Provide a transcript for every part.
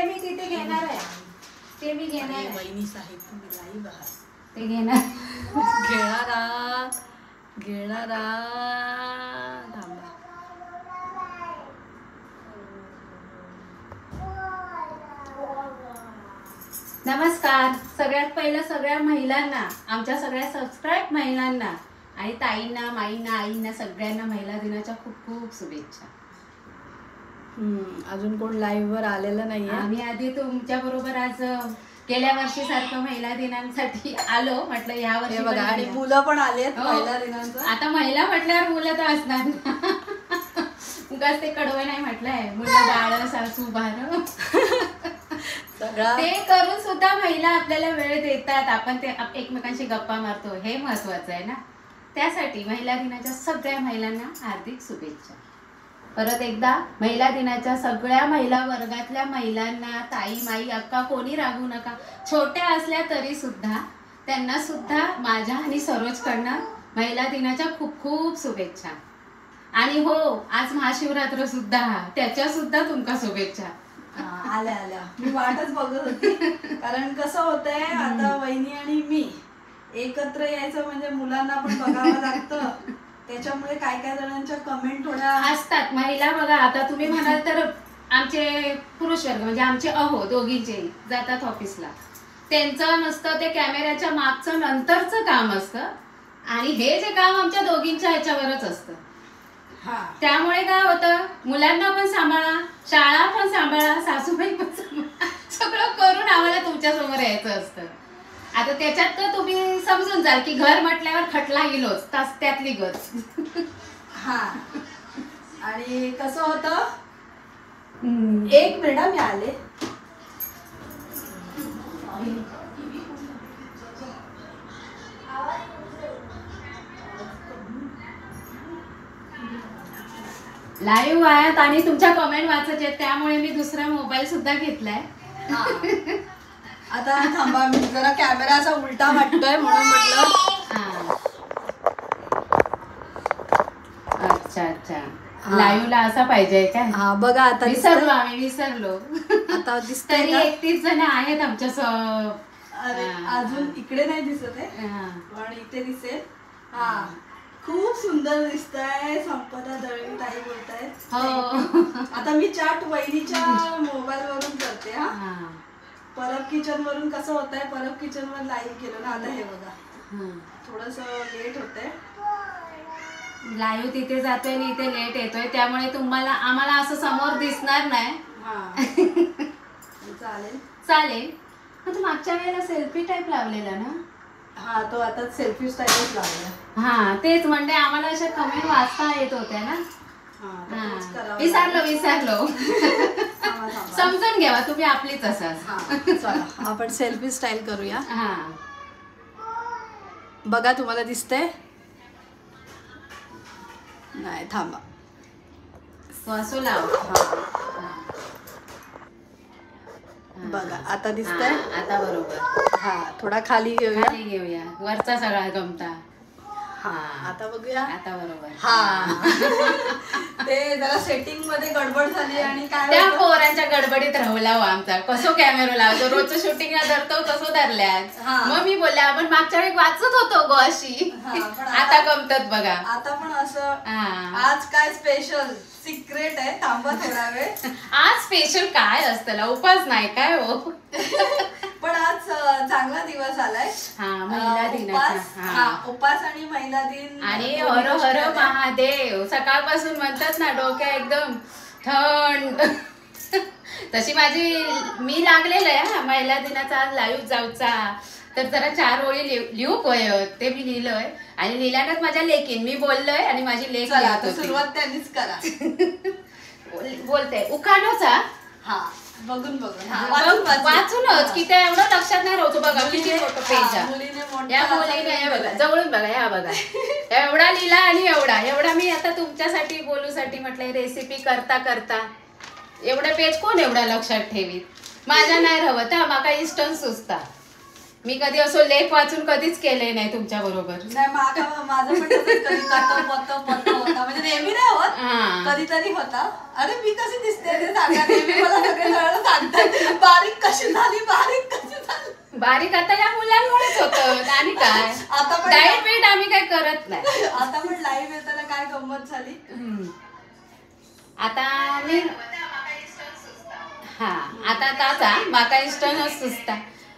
मी तिथे घेणार आहे, ते मी घेणार आहे. वहिनी साहित्य मी लाईव्ह आहात ते घेणार घेणारा थांबा. नमस्कार. सगळ्यात पहिलं सगळ्या महिलांना, आमच्या सगळ्या सबस्क्राईब महिलांना आणि ताईंना, माईंना, आईंना, सगळ्यांना महिला दिनाच्या खूप खूप शुभेच्छा. अजून कोण लाईव्ह वर आलेलं नाहीये. आम्ही आधी तुमच्या बरोबर आज गेल्या वर्षी सारखं महिला दिनांसाठी आलो. म्हटलं या वर्षी बघा आणि मुलं पण आलेत महिला दिनांचं. आता महिला म्हटल्यावर मुलं तर असणार ना. उगाच ते कडवं नाही म्हटलंय, मुलं बाळ सासू बार ते करून सुद्धा महिला आपल्याला वेळ देतात. आपण ते एकमेकांशी गप्पा मारतो, हे महत्वाचं आहे ना. त्यासाठी महिला दिनाच्या सगळ्या महिलांना हार्दिक शुभेच्छा. परत एकदा महिला दिनाच्या सगळ्या महिला वर्गातल्या महिलांना, ताई, माई, अक्का कोणी रागू नका. छोट्या असल्या तरी सुद्धा त्यांना सुद्धा माझ्या आणि सरोजकडनं महिला दिनाच्या खूप खूप शुभेच्छा. आणि हो, आज महाशिवरात्र सुद्धा, त्याच्या सुद्धा तुमका शुभेच्छा. आल्या मी वाटच बघत होती. कारण कसं होतंय आता वहिनी आणि मी एकत्र यायचं म्हणजे मुलांना पण बघावं लागतं. त्याच्यामुळे काय काय जणांच्या कमेंट थोड्या असतात. महिला बघा, आता तुम्ही म्हणाल तर आमचे पुरुष वर्ग म्हणजे आमचे दोघींचे जातात ऑफिसला. त्यांचं नसतं, ते कॅमेऱ्याच्या मागचं नंतरचं काम असतं आणि हे जे काम आमच्या दोघींच्या ह्याच्यावरच असतं. त्यामुळे काय होतं, मुलांना पण सांभाळा, शाळा पण सांभाळा, सासूबाई पण सांभाळा, सगळं करून आम्हाला तुमच्या समोर यायचं असतं. आता त्याच्यात तर तुम्ही समजून जाल की घर म्हटल्यावर खटला गेलोच, त्यातली गच. आणि कसं होतं, एक मिनिट मी आले. लाईव्ह आहेत आणि तुमच्या कमेंट वाचायचे, त्यामुळे मी दुसरा मोबाईल सुद्धा घेतलाय. आता थांबा, मी जरा कॅमेरा असा उलटा वाटतोय म्हणून म्हटलं. अच्छा, लाईव्हला असा पाहिजे काय? बघा आता विसरलो. आता दिसतंय. 31 जण आहेत आमच्या अजून इकडे नाही दिसत आहे पण इथे दिसेल. खूप सुंदर दिसतंय. संपदा दळवी ताई बोलतायत. आता मी चाट वहिनीच्या मोबाईल वरून करते. परब किचन वरून कसं होतंय, परब किचन वर लाईव्ह केलं ना. आता हे बघा थोडस लेट होतंय. लाईव्ह तिथे जातोय आणि इथे लेट येतोय, त्यामुळे आम्हाला असं समोर दिसणार नाही. चालेल. तू मागच्या वेळेला सेल्फी टाईप लावलेला ना. तो आता सेल्फी स्टाईलच लावला. तेच म्हणजे आम्हाला अशा कमेंट वाचता येत होत्या ना. विसरलो. समजून घ्यावा, तुम्ही आपलीच असाल. चला आपण सेल्फी स्टाईल करूया. बघा तुम्हाला दिसतंय नाही, थांबा. वासू लाव. बघा आता दिसतंय. आता बरोबर. थोडा खाली घेऊया वरचा सगळा गमता. आता बघूया. आता बरोबर. ते जरा सेटिंग मध्ये गडबड झाली आणि काय त्या पोरांच्या गडबडीत राहुला आमचा कसो कॅमेरा लावतो, रोजचं शूटिंगला धरतो तसं धरल्यात. मग मी बोलले आपण मागच्या वेळी वाचत होतो गो अशी. आता गमतात बघा. आता पण असं आज काय स्पेशल सिक्रेट आहे. थांबा थोडा वेळ. आज स्पेशल काय असतं, उपास नाही काय हो. पण आज चांगला दिवस आलाय. महिला दिनाचा. उपास आणि महिला दिन आणि हर हर महादेव. सकाळपासून म्हणतात ना डोक्या एकदम थंड. तशी मी लागलेलं आहे महिला दिनाचा आज लाईव्ह जाऊचा. तर जरा 4 ओळी लिहू ते मी लिहिलंय आणि लिहिल्यानंच माझ्या लेकीन मी बोललोय आणि माझी लेख सुरुवात त्यांनीच करा. बोलते उखाणोचा. बघून वाचूनच की ते एवढं लक्षात नाही राहतो. बघा किती मोठं पेज आहे. या मुलीने बघा, जवळून बघा, या बघा एवढा लिहिला आणि एवढा मी आता तुमच्यासाठी बोलूसाठी म्हटलंय. रेसिपी करता एवढं पेज कोण एवढा लक्षात ठेवीत. माझ्या नाही राहत. माका इन्स्टंट सुचता. मी कधी असं लेख वाचून कधीच केले नाही तुमच्या बरोबर. माझं पण म्हणजे नेहमी नाही होत, कधीतरी होता. अरे मी कशी दिसते ते सांगा. नेहमी मला सगळे जण सांगतात बारीक कशी झाली, बारीक कशी झाली. बारीक आता या मुलांमुळेच होतं आणि काय. आता पण डाएट बीट आम्ही काय करत नाही. आता पण लाईव्ह येताना काय गंमत झाली. आता मी हा आता ताचा माका इष्टन सुचता.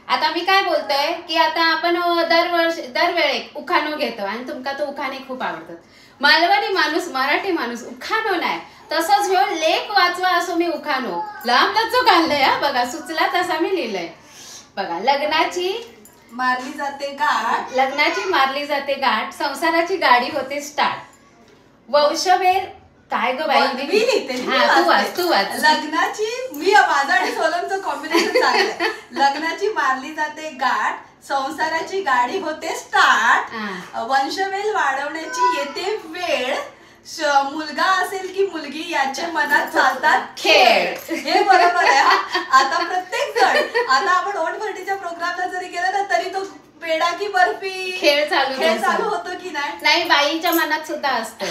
आता मी काय बोलतोय की आता आपण दरवेळेक उखाणो घेतो आणि तुमका तो उखाणे खूप आवडतात. मालवणी माणूस मराठी माणूस उखाणो नाही तसंच ह्यो लेख वाचवा असो मी उखाणो लांब लचो घाललंय. हा बघा सुचला तसा मी लिहिलंय बघा. लग्नाची मारली जाते मारली जाते गाठ संसाराची गाडी होते स्टार्ट. वंशवेल काय ग बाई मी लिहिते. तू वाच. लग्नाची माझा आणि सोलमचं कॉम्बिनेशन चांगलंय. लग्नाची मारली जाते गाठ संसाराची गाडी होते स्टार्ट. वंशवेल वाढवण्याची येते वेळ. मुलगा असेल की मुलगी याच्या मनात चालतात खेळ. हे बरोबर आहे. आता प्रत्येक जण आता आपण ओटभरटीच्या प्रोग्रामला जरी गेलो ना तरी तो पेढा की बर्फी खेळ चालू होतो की नाही बाईच्या मनात सुद्धा असतं.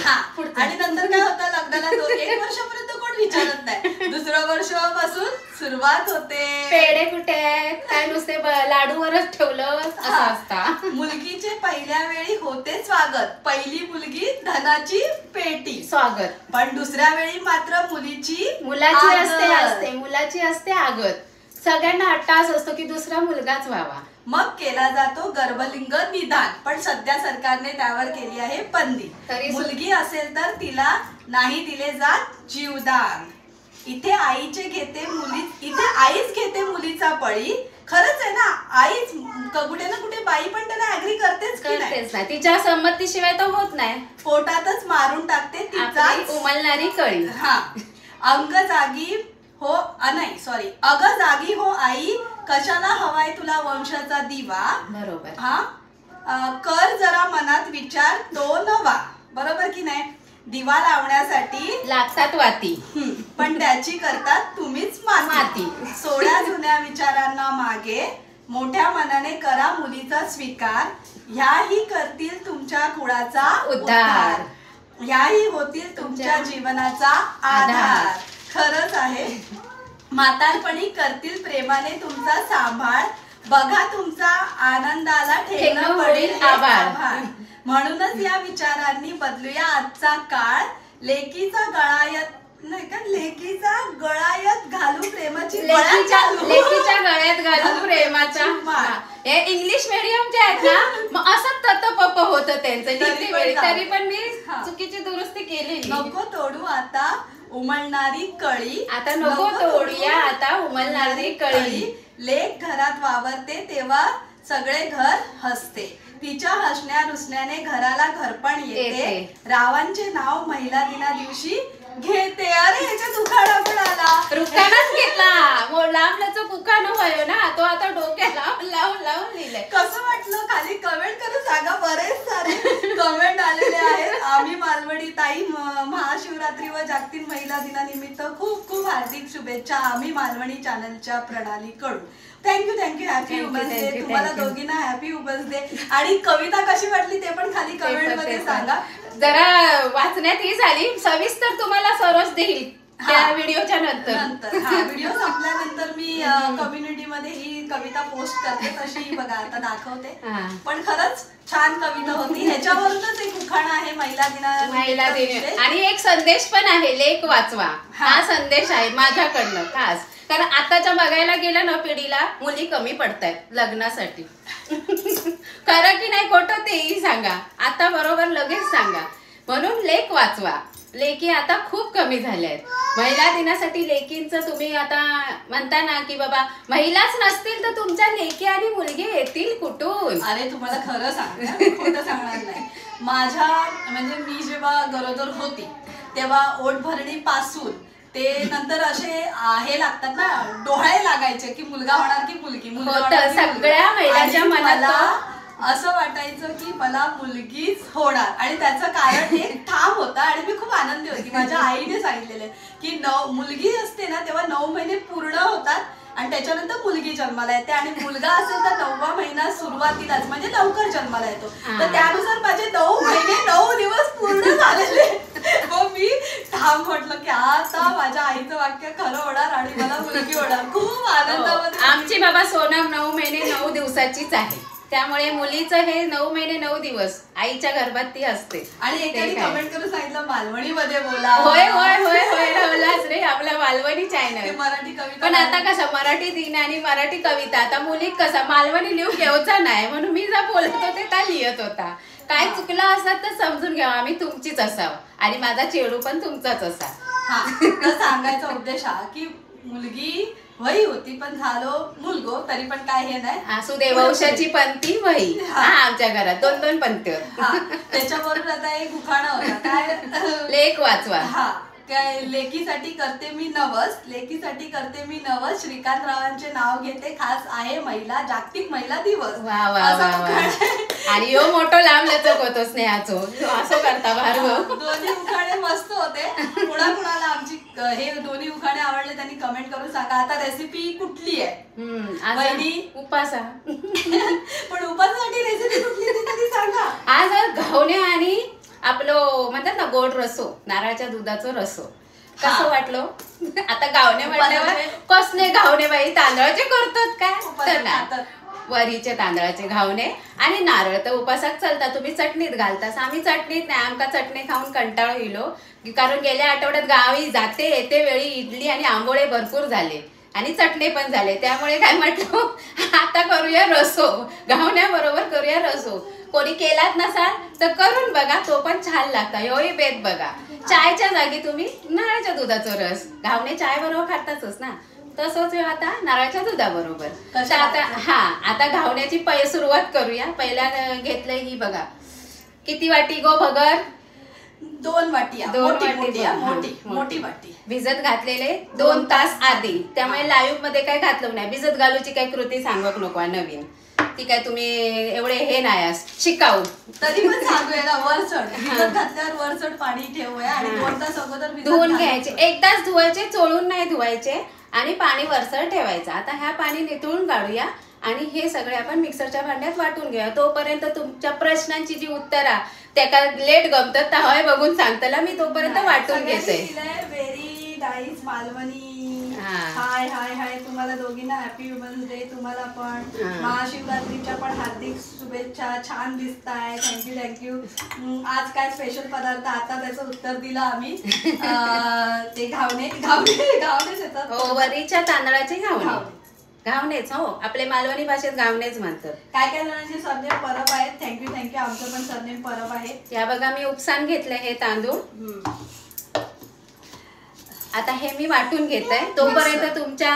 आणि नंतर काय होतं लग्नाला 1 वर्षापर्यंत कोण विचारत नाही. दुसऱ्या वर्षापासून सुरुवात होते. पेढे कुठे काय नुसते लाडूवरच ठेवलं असं असतं. मुलगीचे पहिल्या वेळी होते स्वागत. पहिली मुलगी धनाची पेटी स्वागत. पण दुसऱ्या वेळी मात्र मुलाची असते आगत. सगळ्यांना अट्टास असतो की दुसरा मुलगाच व्हावा. मग केला जातो गर्भलिंग निदान. पण सध्या सरकारने त्यावर केली आहे बंदी. मुलगी असेल तर तिला नाही दिले जात जीवदान. इथे आईच घेते मुलीचा बळी. खरंच आहे ना. आईच कुठे ना कुठे बाई पण त्याला ऍग्री करतेच तिच्या संमतीशिवाय तर होत नाही. पोटातच मारून टाकते तिचा उमलणारी कळी. अग जागी हो आई कशाला हवाय तुला वंशाचा दिवा. बरोबर. कर जरा मनात विचार तो नवा. बरोबर की नाही. दिवा लावण्यासाठी लागतात वाती पण त्याची करतात तुम्हीच माती. सोड्या जुन्या विचारांना मागे मोठ्या मनाने करा मुलीचा स्वीकार. ह्याही करतील तुमच्या कुळाचा उद्धार. ह्याही होतील तुमच्या जीवनाचा आधार. खरंच आहे. म्हातारपणी करतील प्रेमाने तुमचा सांभाळ. बघा तुमचा आनंदाला ठेवणं पडेल आभाळ. म्हणूनच या विचारांनी बदलूया आजचा काळ. लेकीचा गळायत घालू प्रेमाची लेकीच्या गळ्यात घालू प्रेमाचा. हे इंग्लिश मीडियमचे आहेत ना मग असं तत्पप होतं त्यांचं. तरी पण मी चुकीची दुरुस्ती केली. नको तोडू आता उमलणारी कळी. आता नको तोडूया आता उमलणारी कळी. लेक घरात वावरते तेव्हा सगळे घर हसते. तिच्या हसण्या रुसण्याने घराला घरपण येते. रावांचे नाव महिला दिना दिवशी घेते. अरे ह्याच्यात उखाणा पण आला. रुखाणाच घेतला. लांब लचक उखाणा व्हायो ना तो आता डोक्याला लावून लिहिलंय. कसं वाटलं खाली कमेंट करून सांगा. बरेच सारे कमेंट आलेले आहेत. आम्ही मालवणी ताई महाशिवरात्री व जागतिक महिला दिनानिमित्त खूप खूप हार्दिक शुभेच्छा आम्ही मालवणी चॅनलच्या प्रणालीकडून. Thank you happy women's day. तुम्हाला दोघींना हॅपी वुमन्स डे. आणि कविता कशी वाटली ते पण खाली कमेंट मध्ये सांगा. जरा वाचण्यात ही झाली. सविस्तर तुम्हाला सरोज देईल त्या व्हिडिओच्या नंतर. व्हिडिओ संपल्यानंतर मी कम्युनिटी मध्ये ही कविता पोस्ट करते. तशी बघा आता दाखवते. पण खरंच छान कविता होती. ह्याच्यावरूनच एक उखाणा आहे महिला दिन. आणि एक संदेश पण आहे. लेख वाचवा हा संदेश आहे माझ्याकडनं खास. कारण आताच्या बघायला गेलं ना पिढीला मुली कमी पडतायत लग्नासाठी. खरं की नाही खोटं तेही सांगा. आता बरोबर लगेच सांगा. म्हणून लेख वाचवा. लेकी आता खूप कमी झाल्या आहेत. महिला दिनासाठी लेकींचं तुम्ही आता म्हणता ना की बाबा महिलाच नसतील तर तुमच्या लेकी आणि मुलगी येतील कुठून. अरे तुम्हाला खरं सांगते खोटं सांगणार नाही. माझ्या म्हणजे मी जेव्हा गरोदर होती तेव्हा ओटभरणी पासून ते नंतर असे हे लागतात ना डोळे लागायचे की मुलगा होणार की मुलगी. सगळ्या महिलांच्या मनात असं वाटायचं की मला मुलगीच होणार. आणि त्याचं कारण एक ठाम होता आणि मी खूप आनंदी होती. माझ्या आईने सांगितलेलं की मुलगी असते ना तेव्हा 9 महिने पूर्ण होतात आणि त्याच्यानंतर मुलगी जन्माला येते. आणि मुलगा असेल तर 9वा महिना सुरुवातीलाच म्हणजे लवकर जन्माला येतो. तर त्यानुसार माझे 9 महिने 9 दिवस पूर्ण झालेले. मग मी ठाम म्हटलं की आता माझ्या आईचं वाक्य खरं होणार आणि मला मुलगी होणार. खूप आनंदामध्ये. आमची बाबा सोनम 9 महिने 9 दिवसाचीच आहे, त्यामुळे मुलीचं हे 9 महिने 9 दिवस आईच्या गर्भात ती असते. आणि एकाने कमेंट करून सांगितलं मालवणी मध्ये बोला. होय होय होय होय राहुलाच रे आपला मालवणी चॅनल. मराठी कविता. पण आता कसं मराठी दिन आणि मराठी कविता, आता मुली कसं मालवणी लिहून घ्यायचा नाही म्हणून मी जर बोलत होते त्या लिहित होता. काय चुकलं असत तर समजून घ्यावं, आम्ही तुमचीच असावं आणि माझा चेडू पण तुमचाच असा. हा तर सांगायचा उद्देश हा की मुलगी वही होती पण झालो मुलगो तरी पण काय हे नाही. असू दे, वंशाची पंथी वही. हा आमच्या घरात 2-2 पंथी होत. त्याच्याबरोबर आता एक उखाणा होता काय लेख वाचवा. हा काय लेकीसाठी करते मी नवस, लेकीसाठी करते मी नवस, श्रीकांतरावांचे नाव घेते, खास आहे महिला जागतिक महिला दिवस. वा वा वा वा. आणि यो मोठो लांब लचक होतो स्नेहाचो असं करता भार्गव. दोन्ही उखाणे मस्त होते. कुणाला आमची हे दोन्ही उखाणे आवडले त्यांनी कमेंट करून सांगा. आता रेसिपी कुठली आहे वहिनी? उपासा. पण उपासासाठी रेसिपी कुठली ती सांगा. आज घावणे आणि आपलं म्हणतात ना गोड रसो, नारळाच्या दुधाचं रसो. कसं वाटलं? आता गावणे म्हटल्यावर कसले घावणे बाई तांदळाचे करतात काय तर ना, वरीचे तांदळाचे घावणे आणि नारळ तर उपासात चालतात. तुम्ही चटणीत घालतास, आम्ही चटणीत नाही. आमका चटणी खाऊन कंटाळो येलो, कारण गेल्या आठवड्यात गावी जाते येते वेळी इडली आणि आंबोळे भरपूर झाले आणि चटणी पण झाले. त्यामुळे काय म्हटलं आता करूया रसो, घावण्याबरोबर करूया रसो. कोणी केलात नसाल तर करून बघा, तो पण छान लागता. योही बेत बघा. चायच्या जागी तुम्ही नारळाच्या दुधाचा रस, घावणे चाय बरोबर खातातच ना, तसंच आता नारळाच्या दुधाबरोबर. आता घावण्याची सुरुवात करूया. पहिल्या घेतलंय ही बघा, किती वाटी गो भगर? 2 वाटी. मोठी वाटी भिजत घातलेले 2 तास आधी. त्यामुळे लाईव्ह मध्ये काय घातलं नाही. भिजत घालूची काय कृती सांगक नको नवीन, ती काय तुम्ही एवढे हे नाही शिकाऊ. तरी पण सांगूया ना, वरचढ भिजत घातल्यावर वरचढ पाणी ठेवूया आणि 2 तास अगोदर धुवून घ्यायचे. एकदाच धुवायचे, चोळून नाही धुवायचे आणि पाणी वरचढ ठेवायचं. आता ह्या पाणी नितळून काढूया आणि हे सगळे आपण मिक्सरच्या भांड्यात वाटून घेऊया. तोपर्यंत तुमच्या प्रश्नांची जी उत्तरा त्याका लेट गमतात हय बघून सांगताला मी तोपर्यंत वाटून घेते. Very nice Malvani. Hi hi hi. तुम्हाला दोघींना हॅपी वुमन्स डे. तुम्हाला पण महाशिवरात्रीच्या पण हार्दिक शुभेच्छा. छान दिसताय. थँक्यू. आज काय स्पेशल पदार्थ? आता त्याचं उत्तर दिलं आम्ही. ते घावणेच येतात. हो, वरीच्या तांदळाचे घावणेच. हो, आपले मालवणी भाषेत घावणेच म्हणतात. काय जणांचे सरनेम परब आहेत. थँक्यू. आमचं पण सरनेम परब आहे. या बघा मी उपसान घेतलंय हे तांदूळ. आता हे मी वाटून घेते, तोपर्यंत तुमच्या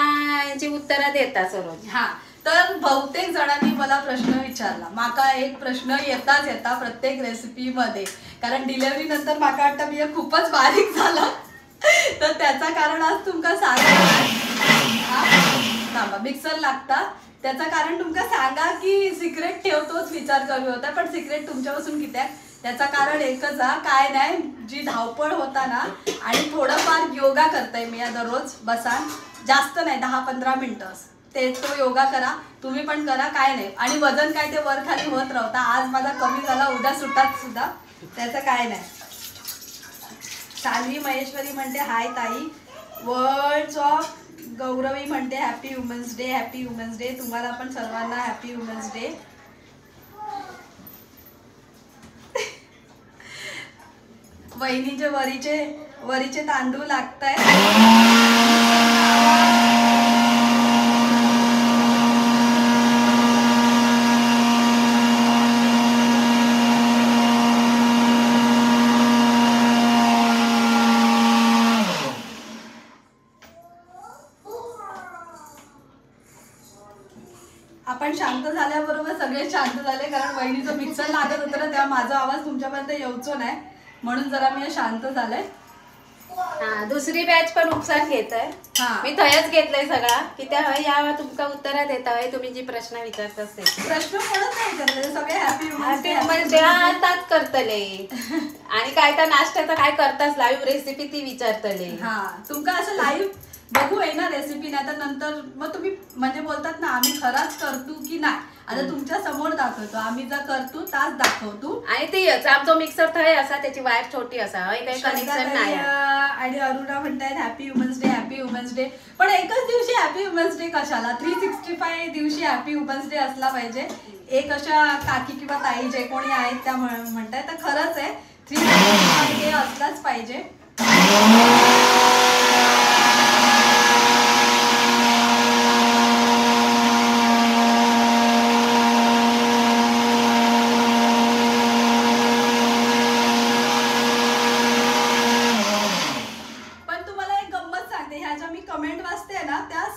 जी उत्तरं देता सरोज. हा तर बहुतेक जणांनी मला प्रश्न विचारला. माका एक प्रश्न येता प्रत्येक रेसिपी मध्ये, कारण डिलिव्हरी नंतर माका वाटतं मी खूपच बारीक झाला, तर त्याचं कारण आज तुमका सांगा. मिक्सर लागता त्याचं कारण तुमका सांगा की सिक्रेट ठेवतोच विचार कमी होता, पण सिक्रेट तुमच्यापासून किती आहे त्याचं कारण एकच हा. काय नाही, जी धावपळ होता ना आणि थोडंफार योगा करताय मी दररोज बसान, जास्त नाही 10-15 मिनिटं ते तो योगा करा. तुम्ही पण करा, काय नाही. आणि वजन काय ते वर खाली होत राहता. आज माझा कमी झाला, उद्या सुटात सुद्धा, त्याचं काय नाही. सान्वी महेश्वरी म्हणते हाय ताई. वर्ड्स ऑफ गौरवी म्हणते happy women's day. Happy women's day. तुम्हाला पण सर्वांना हॅपी वुमन्स डे. वहिनीचे वरीचे तांदूळ लागताय. आपण शांत झाल्याबरोबर सगळे शांत झाले, कारण वहिनीचं मिक्सर लागत होतं ना, तेव्हा माझा आवाज तुमच्यापर्यंत येऊचो नाही, म्हणून जरा मी शांत झालंय. दुसरी बॅच पण उपसान घेत आहे. मी थयच घेतलंय सगळा की त्या या तुमका उत्तरा देता आहे. तुम्ही जी प्रश्न विचारता ते प्रश्न पडत नाही करले, सगळे हॅपी आताच करतले. आणि काय तर नाश्त्याचं काय करतास लाईव्ह रेसिपी ती विचारतले. तुमका असं लाईव्ह बघू आहे ना रेसिपी, नाही तर नंतर मग तुम्ही म्हणजे बोलतात ना आम्ही खराच करतो की नाही. आता तुमच्या समोर दाखवतो, आम्ही जर करतो ताच दाखवतो. आणि ते आमचा मिक्सर थंय असा, त्याची वायर छोटी असा, काही कनेक्शन नाही. आणि अरुणा म्हणतायत happy women's day, happy women's day. पण एकच दिवशी हॅपी वुमन्स डे कशाला, 365 दिवशी हॅपी वुमन्स डे असला पाहिजे. एक अशा काकी किंवा ताई जे कोणी आहेत त्या म्हणतायत, तर खरंच आहे 365 डे असलाच पाहिजे.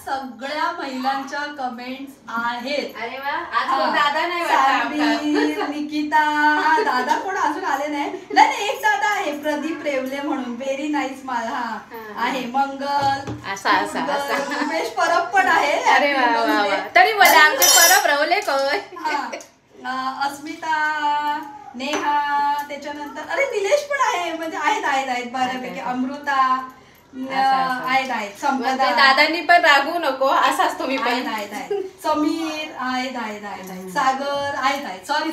सगळ्या महिलांच्या कमेंट्स आहेत. अरे वा, आज दादा नाही वाटत. निकिता, दादा कोण अजून आले नाही. एक दादा आहे प्रदीप रेवले म्हणून, व्हेरी नाईस मला आहे. मंगल, उमेश परब पण आहे. अरे वा, तरी मला आमचे परब रवले काय. अस्मिता, नेहा, त्याच्यानंतर अरे निलेश पण आहे, म्हणजे आहेत बऱ्यापैकी. अमृता आहेत. संपदा, दादांनी पण रागवू नको असाच तुम्ही पण. आहेत. समीर आहेत. सागर आहेत. सॉरी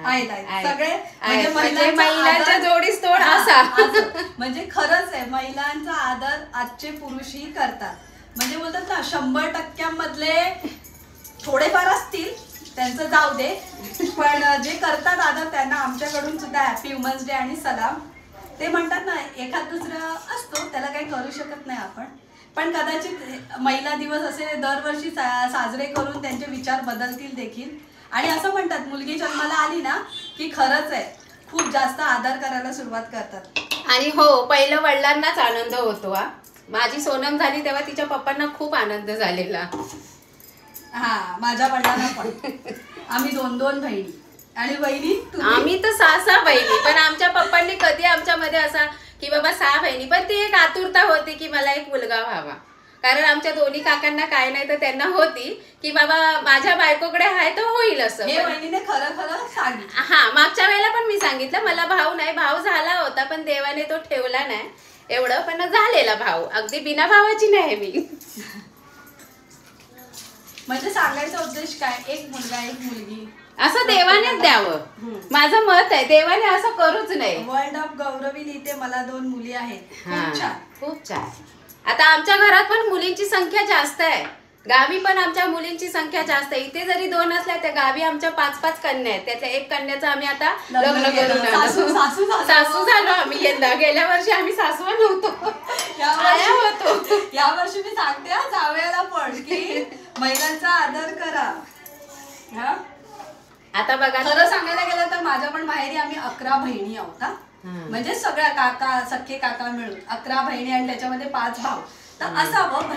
आहेत सगळे. म्हणजे महिलांच्या जोडीस तोड असा. म्हणजे खरंच आहे, महिलांचा आदर आजचे पुरुषही करतात. म्हणजे बोलतात ना 100% थोडेफार असतील, त्यांचं जाऊ दे, पण जे करतात आदर त्यांना आमच्याकडून सुद्धा हॅपी वुमन्स डे आणि सलाम. ते म्हणतात ना एखाद दुसरं असतो, त्याला काही करू शकत नाही आपण, पण कदाचित महिला दिवस असे दरवर्षी साजरे करून त्यांचे विचार बदलतील देखील. आणि असं म्हणतात मुलगी जन्माला आली ना की खरंच आहे खूप जास्त आदर करायला सुरुवात करतात. आणि हो, पहिलं वडिलांनाच आनंद होतो. माझी सोनम झाली तेव्हा तिच्या पप्पांना खूप आनंद झालेला. माझ्या वडिलांना पण. आम्ही 2 बहिणी आणि बहिणी, आम्ही तर 6 बहिणी. पण आमच्या पप्पांनी कधी आमच्यामध्ये असा की बाबा 6 बहिणी, पण ती एक आतुरता होती की मला एक मुलगा व्हावा. कारण आमच्या दोन्ही काकांना काय नाही तर त्यांना होती की बाबा माझ्या बायकोकडे आहे तर होईल असं. बहिणीने खरं सांगितलं. मागच्या वेळेला पण मी सांगितलं मला भाऊ नाही, भाऊ झाला होता पण देवाने तो ठेवला नाही एवढं, पण झालेला भाऊ, अगदी बिना भावाची नाही मी. म्हणजे सांगायचा उद्देश काय, एक मुलगा एक मुलगी असं देवानेच द्यावं, माझं मत आहे. देवाने असं करूच नाही. वर्ल्ड ऑफ गौरवी लिहिते मला 2 मुली आहेत. खूप छान. आता आमच्या घरात पण मुलींची संख्या जास्त आहे, गावी पण आमच्या मुलींची संख्या जास्त आहे. इथे जरी 2 असल्या त्या गावी आमच्या 5 कन्या आहेत. त्यातल्या 1 कन्याचं आम्ही आता लग्न करून सासू झालो आम्ही. गेल्या वर्षी आम्ही सासूवा नव्हतो, या वर्षी मी सांगते जावयाला पण की महिलांचा आदर करा. आता बघा, खरं सांगायला गेलं तर माझ्या पण माहेरी आम्ही 11 बहिणी आहोत. म्हणजे सगळ्या काका, सख्खे काका मिळून 11 बहिणी आणि त्याच्यामध्ये 5 भाऊ. तर असावं,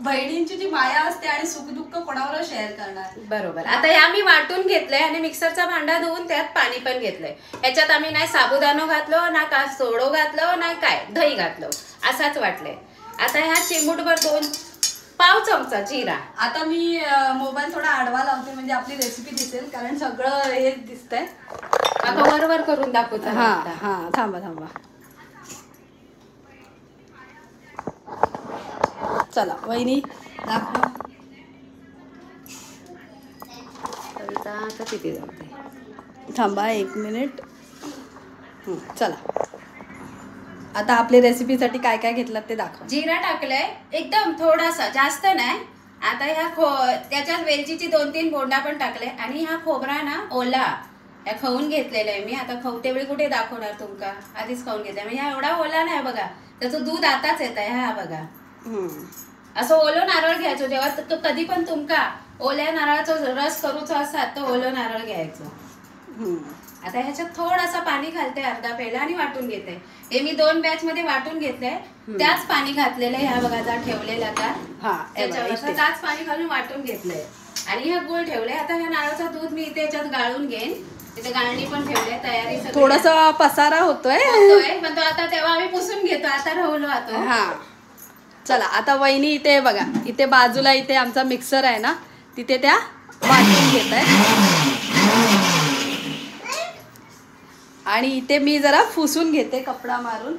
बहिणींची जी माया असते आणि सुखदुःख कोणावर शेअर करणार. बरोबर. आता हे आम्ही वाटून घेतलंय आणि मिक्सरचा भांडा धुवून त्यात पाणी पण घेतलंय. याच्यात आम्ही नाही साबुदाणा घातलो, ना का सोडो घातलो, ना काय दही घातलो, असाच वाटलंय. आता ह्या चिमूटभर 2 पाव चमचा जिरा. आता मी मोबाईल थोडा आडवा लावते म्हणजे आपली रेसिपी दिसेल, कारण सगळं हे दिसतंय. आता वर करून दाखवतो. थांबा चला वहिनी दाखव. किती जाते, थांबा 1 मिनिट. चला आता आपल्या रेसिपीसाठी काय काय घेतलं ते दाखव. जिरा टाकलंय एकदम थोडासा, जास्त नाही. आता ह्या त्याच्यात वेलचीची 2-3 बोंडा पण टाकले. आणि हा खोबरा ना ओला ह्या खाऊन घेतलेला आहे मी. आता खाऊ तेवढी कुठे दाखवणार तुमका, आधीच खाऊन घेतलाय. म्हणजे हा एवढा ओला नाही बघा, त्याचं दूध आताच येत आहे. हा बघा, असं ओलो नारळ घ्यायचो जेव्हा कधी पण तुमका ओल्या नारळाचा रस करूचा असतात तर ओलो नारळ घ्यायचं. आता ह्याच्यात थोडासा पाणी घालते, अर्धा पेला, आणि वाटून घेते. हे मी 2 बॅच मध्ये वाटून घेतलंय, त्याच पाणी घातलेलं आहे. ह्या बघा जा ठेवलेला त्याच्यावर त्याच पाणी घालून वाटून घेतलंय. आणि हा गुळ ठेवलाय. आता ह्या नारळाचा दूध मी इथे याच्यात गाळून घेईन. इथे गाळणी पण ठेवली तयारी. थोडासा पसारा होतोय पण तो आता तेव्हा आम्ही पुसून घेतो. आता राहुलो आता. चला आता वहिनी इथे बघा, इथे बाजूला इथे आमचा मिक्सर आहे ना, तिथे त्या वाटून घेत आहे. आणि इथे मी जरा पुसून घेते कपडा मारून.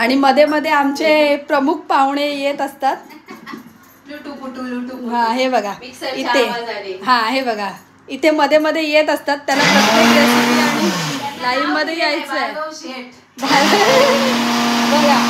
आणि मध्ये मध्ये आमचे प्रमुख पाहुणे येत असतात. हा हे बघा इथे, हा हे बघा इथे मध्ये मध्ये येत असतात. त्यांना प्रत्येक रेसिपी आणि लाईव्ह मध्ये यायचं आहे बघा.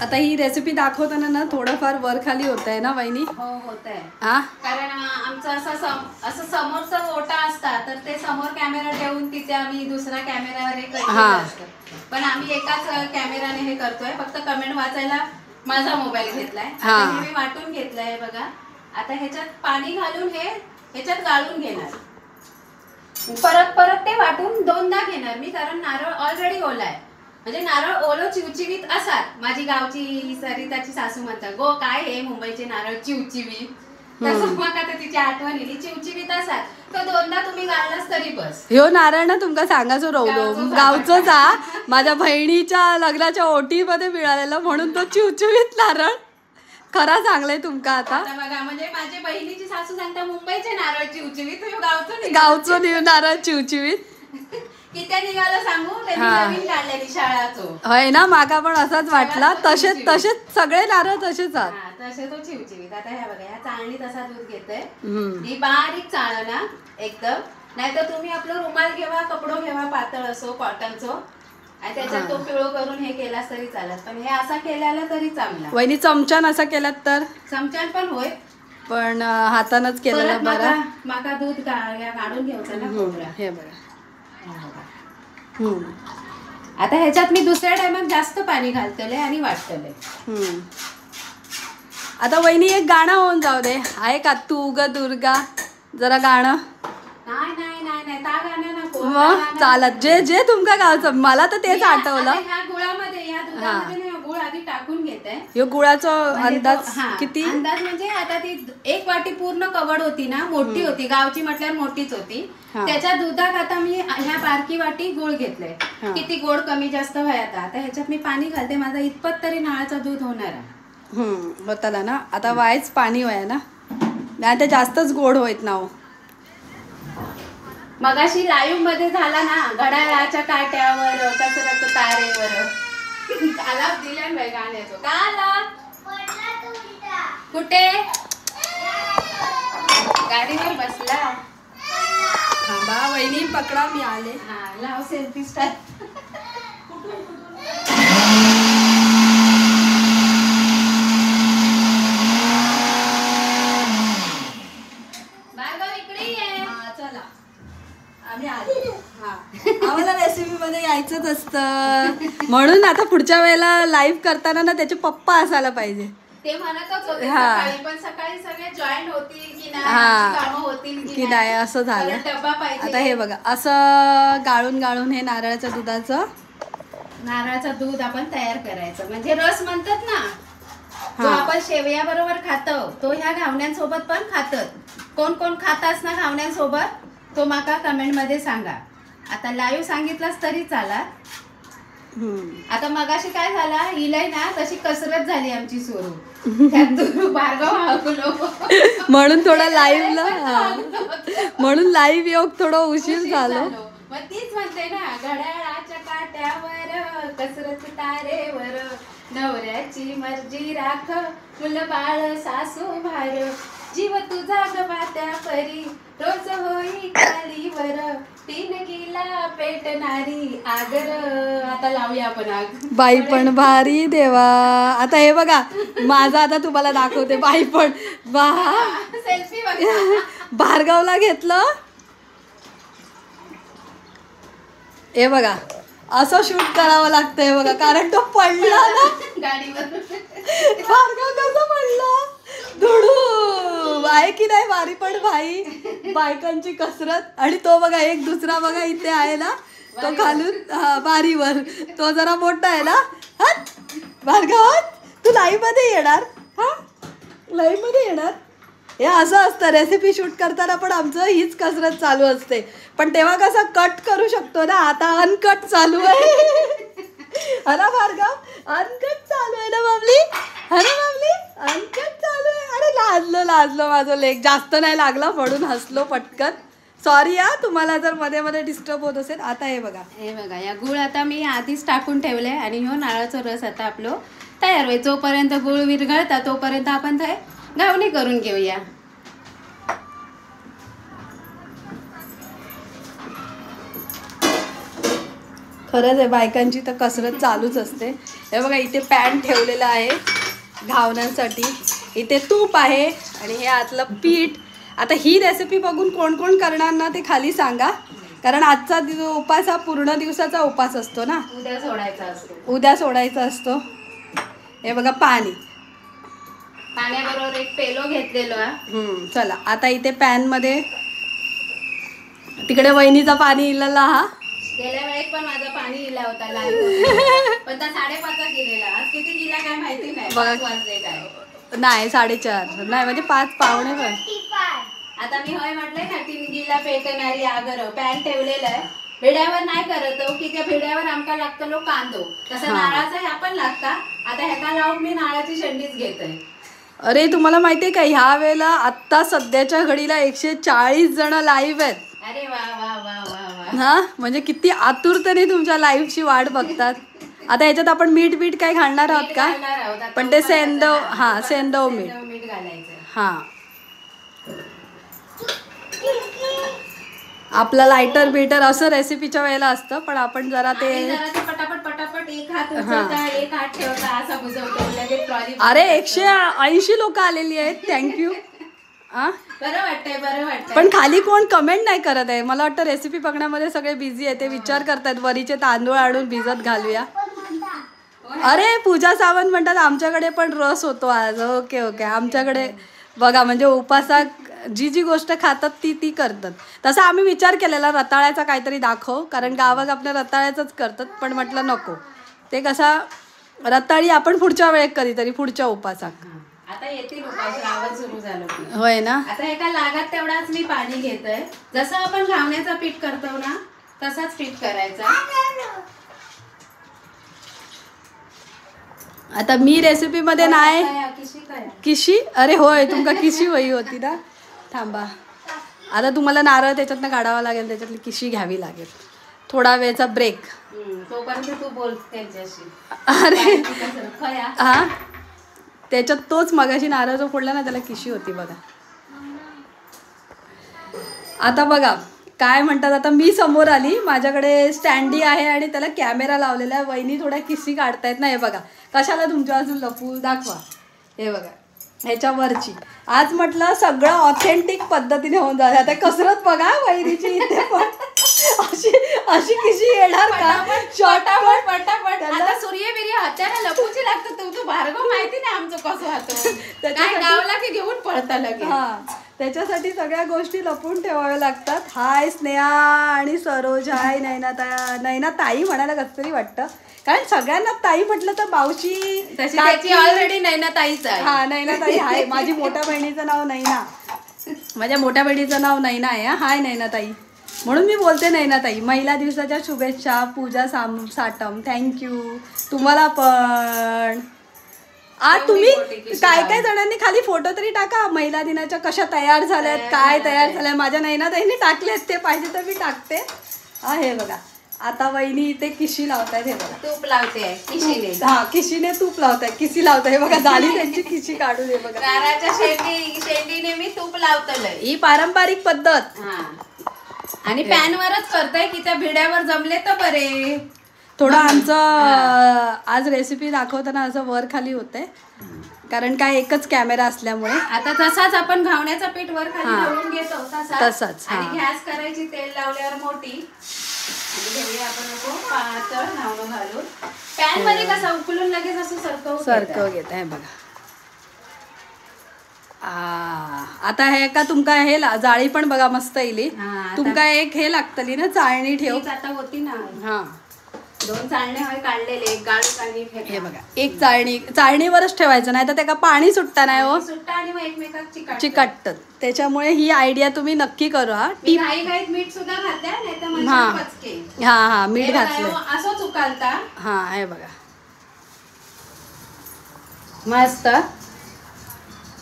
आता ही रेसिपी दाखवताना ना थोडंफार वर खाली होत आहे ना वहिनी? हो होत आहे. हा कारण आमचं असं समोरचा ओटा असता तर ते समोर कॅमेरा ठेवून तिथे आम्ही दुसऱ्या कॅमेऱ्यावर हे केलेलं असतं. पण आम्ही एकाच कॅमेराने हे करतोय. फक्त कमेंट वाचायला माझा मोबाईल घेतलाय. आता हे मी वाटून घेतलंय बघा. आता ह्याच्यात पाणी घालून हे ह्याच्यात गाळून घेणार. परत परत ते वाटून दोनदा घेणार मी, कारण नारळ ऑलरेडी ओला आहे. म्हणजे नारळ ओलो चिवचिवीत असात. माझी गावची सरिताची सासू म्हणतात, गो काय हे मुंबईचे नारळ चिवचिवीत. तसं मग आता तिची आठवण येईल चिवचिवीत असात. तर दोनदा तुम्ही गाळलास तरी बस. ह्यो नारळ ना तुमका सांगायचो रवलो गावचोच हा. माझ्या बहिणीच्या लग्नाच्या ओटीमध्ये मिळालेला म्हणून तो चिवचिवीत नारळ खरा चांगलाय तुमका. आता बघा म्हणजे माझ्या बहिणीची सासू सांगता मुंबईचे नारळ चिवचिवीत, गावचो नारळ चिवचिवीत. किती निघालं सांगू. नवीन काढलेली शाळाचो होय ना. मागा पण असाच वाटला. तसेच सगळे नारळ तसेच आहात. तसे तो चिवचिवीत. आता ह्या बघा ह्या चाळणीत असा दूध घेतोय. ही बारीक चाळण ना एकदम. नाहीतर तुम्ही आपलं रुमाल घेवा, कपडो घेवा, पातळ असो कॉटनचो, आणि त्याच्यात तो पिळो करून हे केलास तरी चालत. पण हे असा केल्याला तरी चांगला. वहिनी चमच्यान असा केलात तर चमच्यान पण होय, पण हातानच केलेलं बरं. माका दूध काढून घ्यायचं ना खोबरा. हे बघा. आता ह्याच्यात मी दुसऱ्या टायमात जास्त पाणी घालतले आणि वाटतले. आता वहिनी एक गाणं होऊन जाऊ दे. आहे का तू ग दुर्गा जरा गाणं? नाही ता गाणं नको. मग चालत जे जे तुमका गावचं. मला तर तेच आठवलं. ह्या गुळामध्ये ह्या दुधामध्ये गुळ आधी टाकून घेते. ह्यो गुळाचा अंदाज किती? अंदाज म्हणजे आता ती 1 वाटी पूर्ण कवड होती ना, मोठी होती, गावची म्हटल्यावर मोठीच होती. त्याच्या दुधात आता मी ह्या बारकी वाटी गुळ घेतलंय. किती गोड कमी जास्त व्हायचा. आता ह्याच्यात मी पाणी घालते. माझा इतपत तरी नाळाचा दूध होणार आहे. होताला ना. आता वायच पाणी व्हाय ना, नाही ते जास्तच गोड होईत ना. मगाशी लाईव्ह मध्ये झाला ना घड्याळाच्या काट्यावर कसरत तारेवर आलाप दिल्या बाई गाण्याचं. का आला कुठे? गाडीवर बसला. थांबा वहिनी पकडा मी आले. हा लाव सेल्फी स्टाईल. आम्हाला रेसिपी मध्ये यायचंच असतं. म्हणून आता पुढच्या वेळेला लाईव्ह करताना ना त्याचे पप्पा असायला पाहिजे. ते म्हणतच होते सकाळी, पण सकाळी सगळे जॉईन होतील की नाही, कामं होतील की नाही असं झालं. डब्बा पाहिजे. आता हे बघा असं गाळून गाळून हे नारळाच्या दूध आपण तयार करायचं. म्हणजे रस म्हणतात ना, जो आपण शेवया बरोबर खातो तो ह्या घावण्यांसोबत पण खातात. कोण कोण खातास ना घावण्यांसोबत तो माका कमेंट मध्ये सांगा. आता लाईव्ह सांगितलास तरी चाला. आता मगाशी काय झाला, हिलाय ना तशी कसरत झाली आमची सुरू. म्हणून थोडा लाईव्हला म्हणून लाईव्ह योग थोडा उशीर झालो. मग तीच म्हणते ना, घड्याळाच्या काट्यावर कसरत तारेवर, नवऱ्याची मर्जी राख मुलं बाळ सासू भार, जीव तुझा गवात्या परी रोज होई खालीवर, 3 किला पेटणारी आगर. आता लावूया आपण आग. बाई पण भारी देवा. आता हे बघा माझा आता तुम्हाला दाखवते. बाई पण सेल्फी बघा. भार्गवला घेतलं. हे बघा असं शूट करावं लागतंय बघा, कारण तो पडला ना गाडीवर. भार्गव कसं पडला धुडू. आहे की नाही भारी. पण भाई बायकांची कसरत. आणि तो बघा एक दुसरा बघा इथे आहे ना, तो खालून बारीवर तो जरा मोठा आहे ना. भार्गव तू लाईव्ह मध्ये येणार? हा लाईव्ह मध्ये येणार. हे असं असतं रेसिपी शूट करताना पण आमचं हीच कसरत चालू असते. पण तेव्हा कसं कट करू शकतो ना, आता अनकट चालू आहे. अरे भार्गव, अनकट चालू आहे ना बाबली. अरे बाबली, अनकट चालू आहे. अरे लाजलो माझं लेक. जास्त नाही लागला म्हणून हसलो पटकन. सॉरी हा तुम्हाला जर मध्ये मध्ये डिस्टर्ब होत असेल. आता हे बघा या गुळ आता मी आधीच टाकून ठेवलंय आणि ह्यो नारळाचा रस आता आपलं तयार होईल. जोपर्यंत गुळ विरघळता तोपर्यंत आपण ते घावणी करून घेऊया. खरंच आहे, बायकांची तर कसरत चालूच असते. हे बघा इथे पॅन ठेवलेला आहे घावण्यासाठी. इथे तूप आहे आणि हे आतलं पीठ. आता ही रेसिपी बघून कोण कोण करणार ना ते खाली सांगा, कारण आजचा उपास हा पूर्ण दिवसाचा उपास असतो ना. उद्या सोडायचा असतो. हे बघा पाण्याबरोबर एक पेलो घेतलेलो. चला आता इथे पॅन मध्ये, तिकडे वहिनीचा पाणी इलेला. हा गेल्या वेळेस पण माझा पाणी इला होता पण त्या 5:30 गेलेला. आज किती गेला काय माहिती नाही. 5 वाजले काय नाही, 4:30 नाही म्हणजे 5 पावणे पण. आता मी होय म्हटलंय ना 3 गिला पेटणारी आगर पॅन ठेवलेलं आहे. भिड्यावर नाही करत की त्या भिड्यावर आमका लागतो कांदो, तसं नारळाचा ह्या पण लागता. आता ह्याका लावून मी नारळाची शेंडीच घेतोय. अरे तुम्हाला माहितीये का, ह्या वेळेला आत्ता सध्याच्या घडीला 140 जण लाईव्ह आहेत. अरे वा वा वा वा वा. हा म्हणजे किती आतुरतेने तुमच्या लाईव्हची वाट बघतात. आता ह्याच्यात आपण मीठ काय घालणार आहोत का? पण ते सेंदव मीठ घालायचं. हा आपला लायटर बीटर असं रेसिपीच्या वेळेला असतं, पण आपण जरा ते पटापट एक हात ठेवता असा बुजवतो लगेच ट्रॉली. अरे 180 लोक आलेली आहेत. थँक्यू. बरं वाटतंय. पण खाली कोण कमेंट नाही करत आहे. मला वाटतं रेसिपी बघण्यामध्ये सगळे बिझी आहे. ते विचार करतायत वरीचे तांदूळ आणून भिजत घालूया. अरे पूजा सावंत म्हणतात आमच्याकडे पण रस होतो आज. ओके आमच्याकडे बघा म्हणजे उपासाक जी गोष्ट खातात ती करतात. तसं आम्ही विचार केलेला रताळ्याचा काहीतरी दाखव, कारण गावात आपल्या रताळ्याचंच करतात. पण म्हटलं नको, ते कसा रताळी आपण पुढच्या वेळेत कधीतरी पुढच्या उपासाक. आता येतील उपास, श्रावण सुरू झालं की. होय ना. आता एका लागत तेवढाच मी पाणी घेतोय. जसं आपण घावण्याचं पीठ करतो ना तसाच पीठ करायचा. आता मी रेसिपी मध्ये नाही किशी. अरे होय तुमका किशी वही होती ना. थांबा आता तुम्हाला नारळ त्याच्यातनं काढावा लागेल, त्याच्यातली किशी घ्यावी लागेल. थोडा वेळचा ब्रेक. तोपर्यंत तू बोल त्यांच्याशी. अरे हा त्याच्यात तोच मगाशी नारळ जो फोडला ना त्याला किशी होती बघा. आता बघा काय म्हणतात. आता मी समोर आली, माझ्याकडे स्टँडी आहे आणि त्याला कॅमेरा लावलेला आहे. वहिनी थोड्या किशी काढतायत ना. हे बघा कशाला तुमच्या अजून लपू. दाखवा. हे बघा ह्याच्यावरची. आज म्हटलं सगळं ऑथेंटिक पद्धतीने होऊन जाते. आता कसरत बघा वहिनीची इथे पण. अशी किशी येणार का पटापट. आता सूर्यबिर्या हत्याला लपूची लागतं. तू भार्गव माहिती नाही आमचं कसं होतं. काय गावला की घेऊन पळता लगेच. हा त्याच्यासाठी सगळ्या गोष्टी लपून ठेवाव्या लागतात. हाय स्नेहा आणि सरोज. हाय नैना ताई म्हणायला कसं तरी वाटतं, कारण सगळ्यांना ताई म्हटलं तर मावशी तशी ऑलरेडी नैना ताईच आहे. हा नैना ताई आहे. माझी मोठ्या बहिणीचं नाव नैना. माझ्या मोठ्या बहिणीचं नाव नैना आहे. हाय नैना ताई म्हणून मी बोलते नैना ताई. महिला दिवसाच्या शुभेच्छा पूजा साटम. थँक्यू तुम्हाला पण. आज तुम्ही काय जणांनी खाली फोटो तरी टाका महिला दिनाच्या, कशा तयार झाल्यात, काय तयार झाल्या. माझ्या नैना ताईंनी टाकलेत, ते पाहिजे तर मी टाकते. हा हे बघा आता वहिनी इथे किशी लावतायत. हे बघा तूप लावते किशीने. हा किशीने तूप लावताय. किशी लावताय बघा. झाली त्यांची किशी काढून. हे बघा नारळाच्या शेंडीने मी तूप लावतलंय. ही पारंपरिक पद्धत. आणि पॅनवरच करताय की त्या भिड्यावर जमले तर बरे. थोडं आमचं आज रेसिपी दाखवताना असं वर खाली होतंय, कारण काय एकच कॅमेरा असल्यामुळे. आता तसाच आपण घावण्याचं पीठ वर खाली घालून घेतो तसाच. आणि गॅस करायची तेल लावल्यावर मोठी घेऊया आपण पातळ घावणं घालून. पॅन मध्ये कसं उकलून लगेच असं सरकव घेत आहे बघा. आता हे का तुमका हे जाळी पण बघा मस्त येईल. तुमका एक हे लागतली ना चाळणी ठेव. आता होती ना. हा 2 चाळणे होय काढलेले, एक गाळूक आणि हे बघा, एक चाळणीवरच ठेवायचं, नाही तर त्याला पाणी सुटता नाही हो, सुट्टा आणि मग एकमेकात चिकटतात. त्याच्यामुळे ही आयडिया तुम्ही नक्की करा. मी घाईघाईत मीठ सुद्धा घातलंय, नाही तर म्हणजे पचके. हा मीठ घातलंय. असं चुकालता. हा हे बघा मस्त.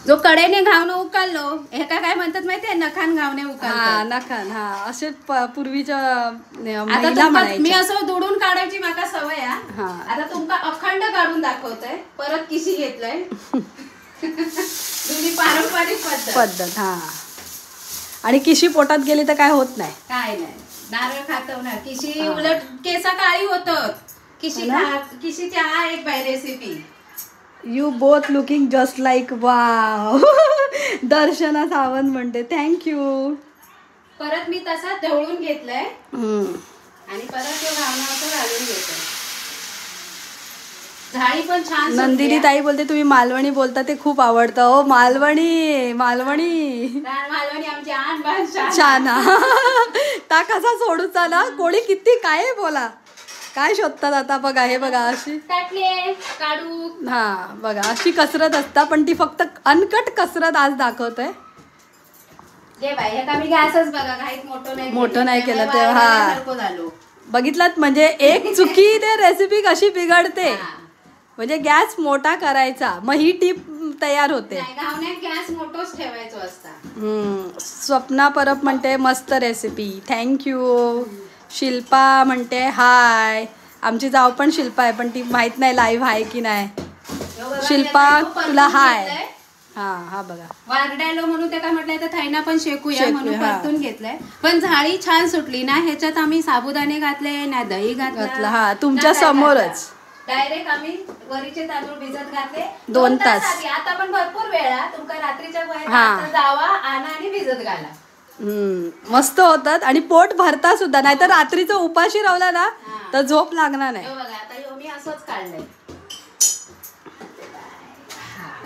जो कडेने घावणं उकळलो, हे काय म्हणतात माहितीये, नखान घावणे उकळतात. नखान. हा असे पूर्वीच्या आता महिला म्हणायच्या. मी असं दुडून काढायची माका सवय आहे. हा. आता तुमका अखंड काढून दाखवतोय. परत किशी घेतलंय. जुनी पारंपरिक पद्धत. हा. आणि किशी पोटात गेली तर काय होत नाही. काय नाही, नारळ खातो ना. किशी उलट केसा काळी होतात. किशीची हा एक बाय रेसिपी. You both looking just like wow. Darshana Sawant म्हणते थँक्यू. परत मी तसा ढवळून घेतलंय आणि परत तो घावणं असं घालून घेतोय. झाडी पण छान. नंदिनी ताई बोलते तुम्ही मालवणी बोलता ते खूप आवडतं. हो मालवणी आमची आन छान. ता कसा सोडू चाला, कोणी किती काय बोला, काय शोधतात आता. बघा हे बघा, अशी काढू. हा बघा, अशी कसरत असता, पण ती फक्त अनकट कसरत आज दाखवतोय. मोठं नाही केलं तेव्हा बघितलात. म्हणजे एक चुकी ते रेसिपी कशी बिघडते. म्हणजे गॅस मोठा करायचा, मग ही टीप तयार होते. गॅस मोठोच ठेवायचो असता. स्वप्ना परब म्हणते मस्त रेसिपी, थँक्यू. शिल्पा म्हणते हाय. आमची जाव पण शिल्पा आहे, पण ती माहित नाही लाईव्ह आहे की नाही. शिल्पा तुला हाय. हा बघा, वारडायलो म्हणून ते काय म्हटलंय तर थायना पण शेकूया म्हणून परतून घेतलंय. पण झाडी छान सुटली ना. ह्याच्यात आम्ही साबुदाणे घातले ना, दही घातलं. हा तुमच्या समोरच डायरेक्ट आम्ही वरीचे तांदूळ भिजत घातले 2 तास. आता पण भरपूर वेळा तुमका रात्रीच्या वेळेत जावा, आणा आणि भिजत घाला. मस्त होतात आणि पोट भरता सुद्धा. नाही तर रात्रीचं उपाशी राहिला ना तर झोप लागणार नाही. बघा आता मी असंच काढलंय.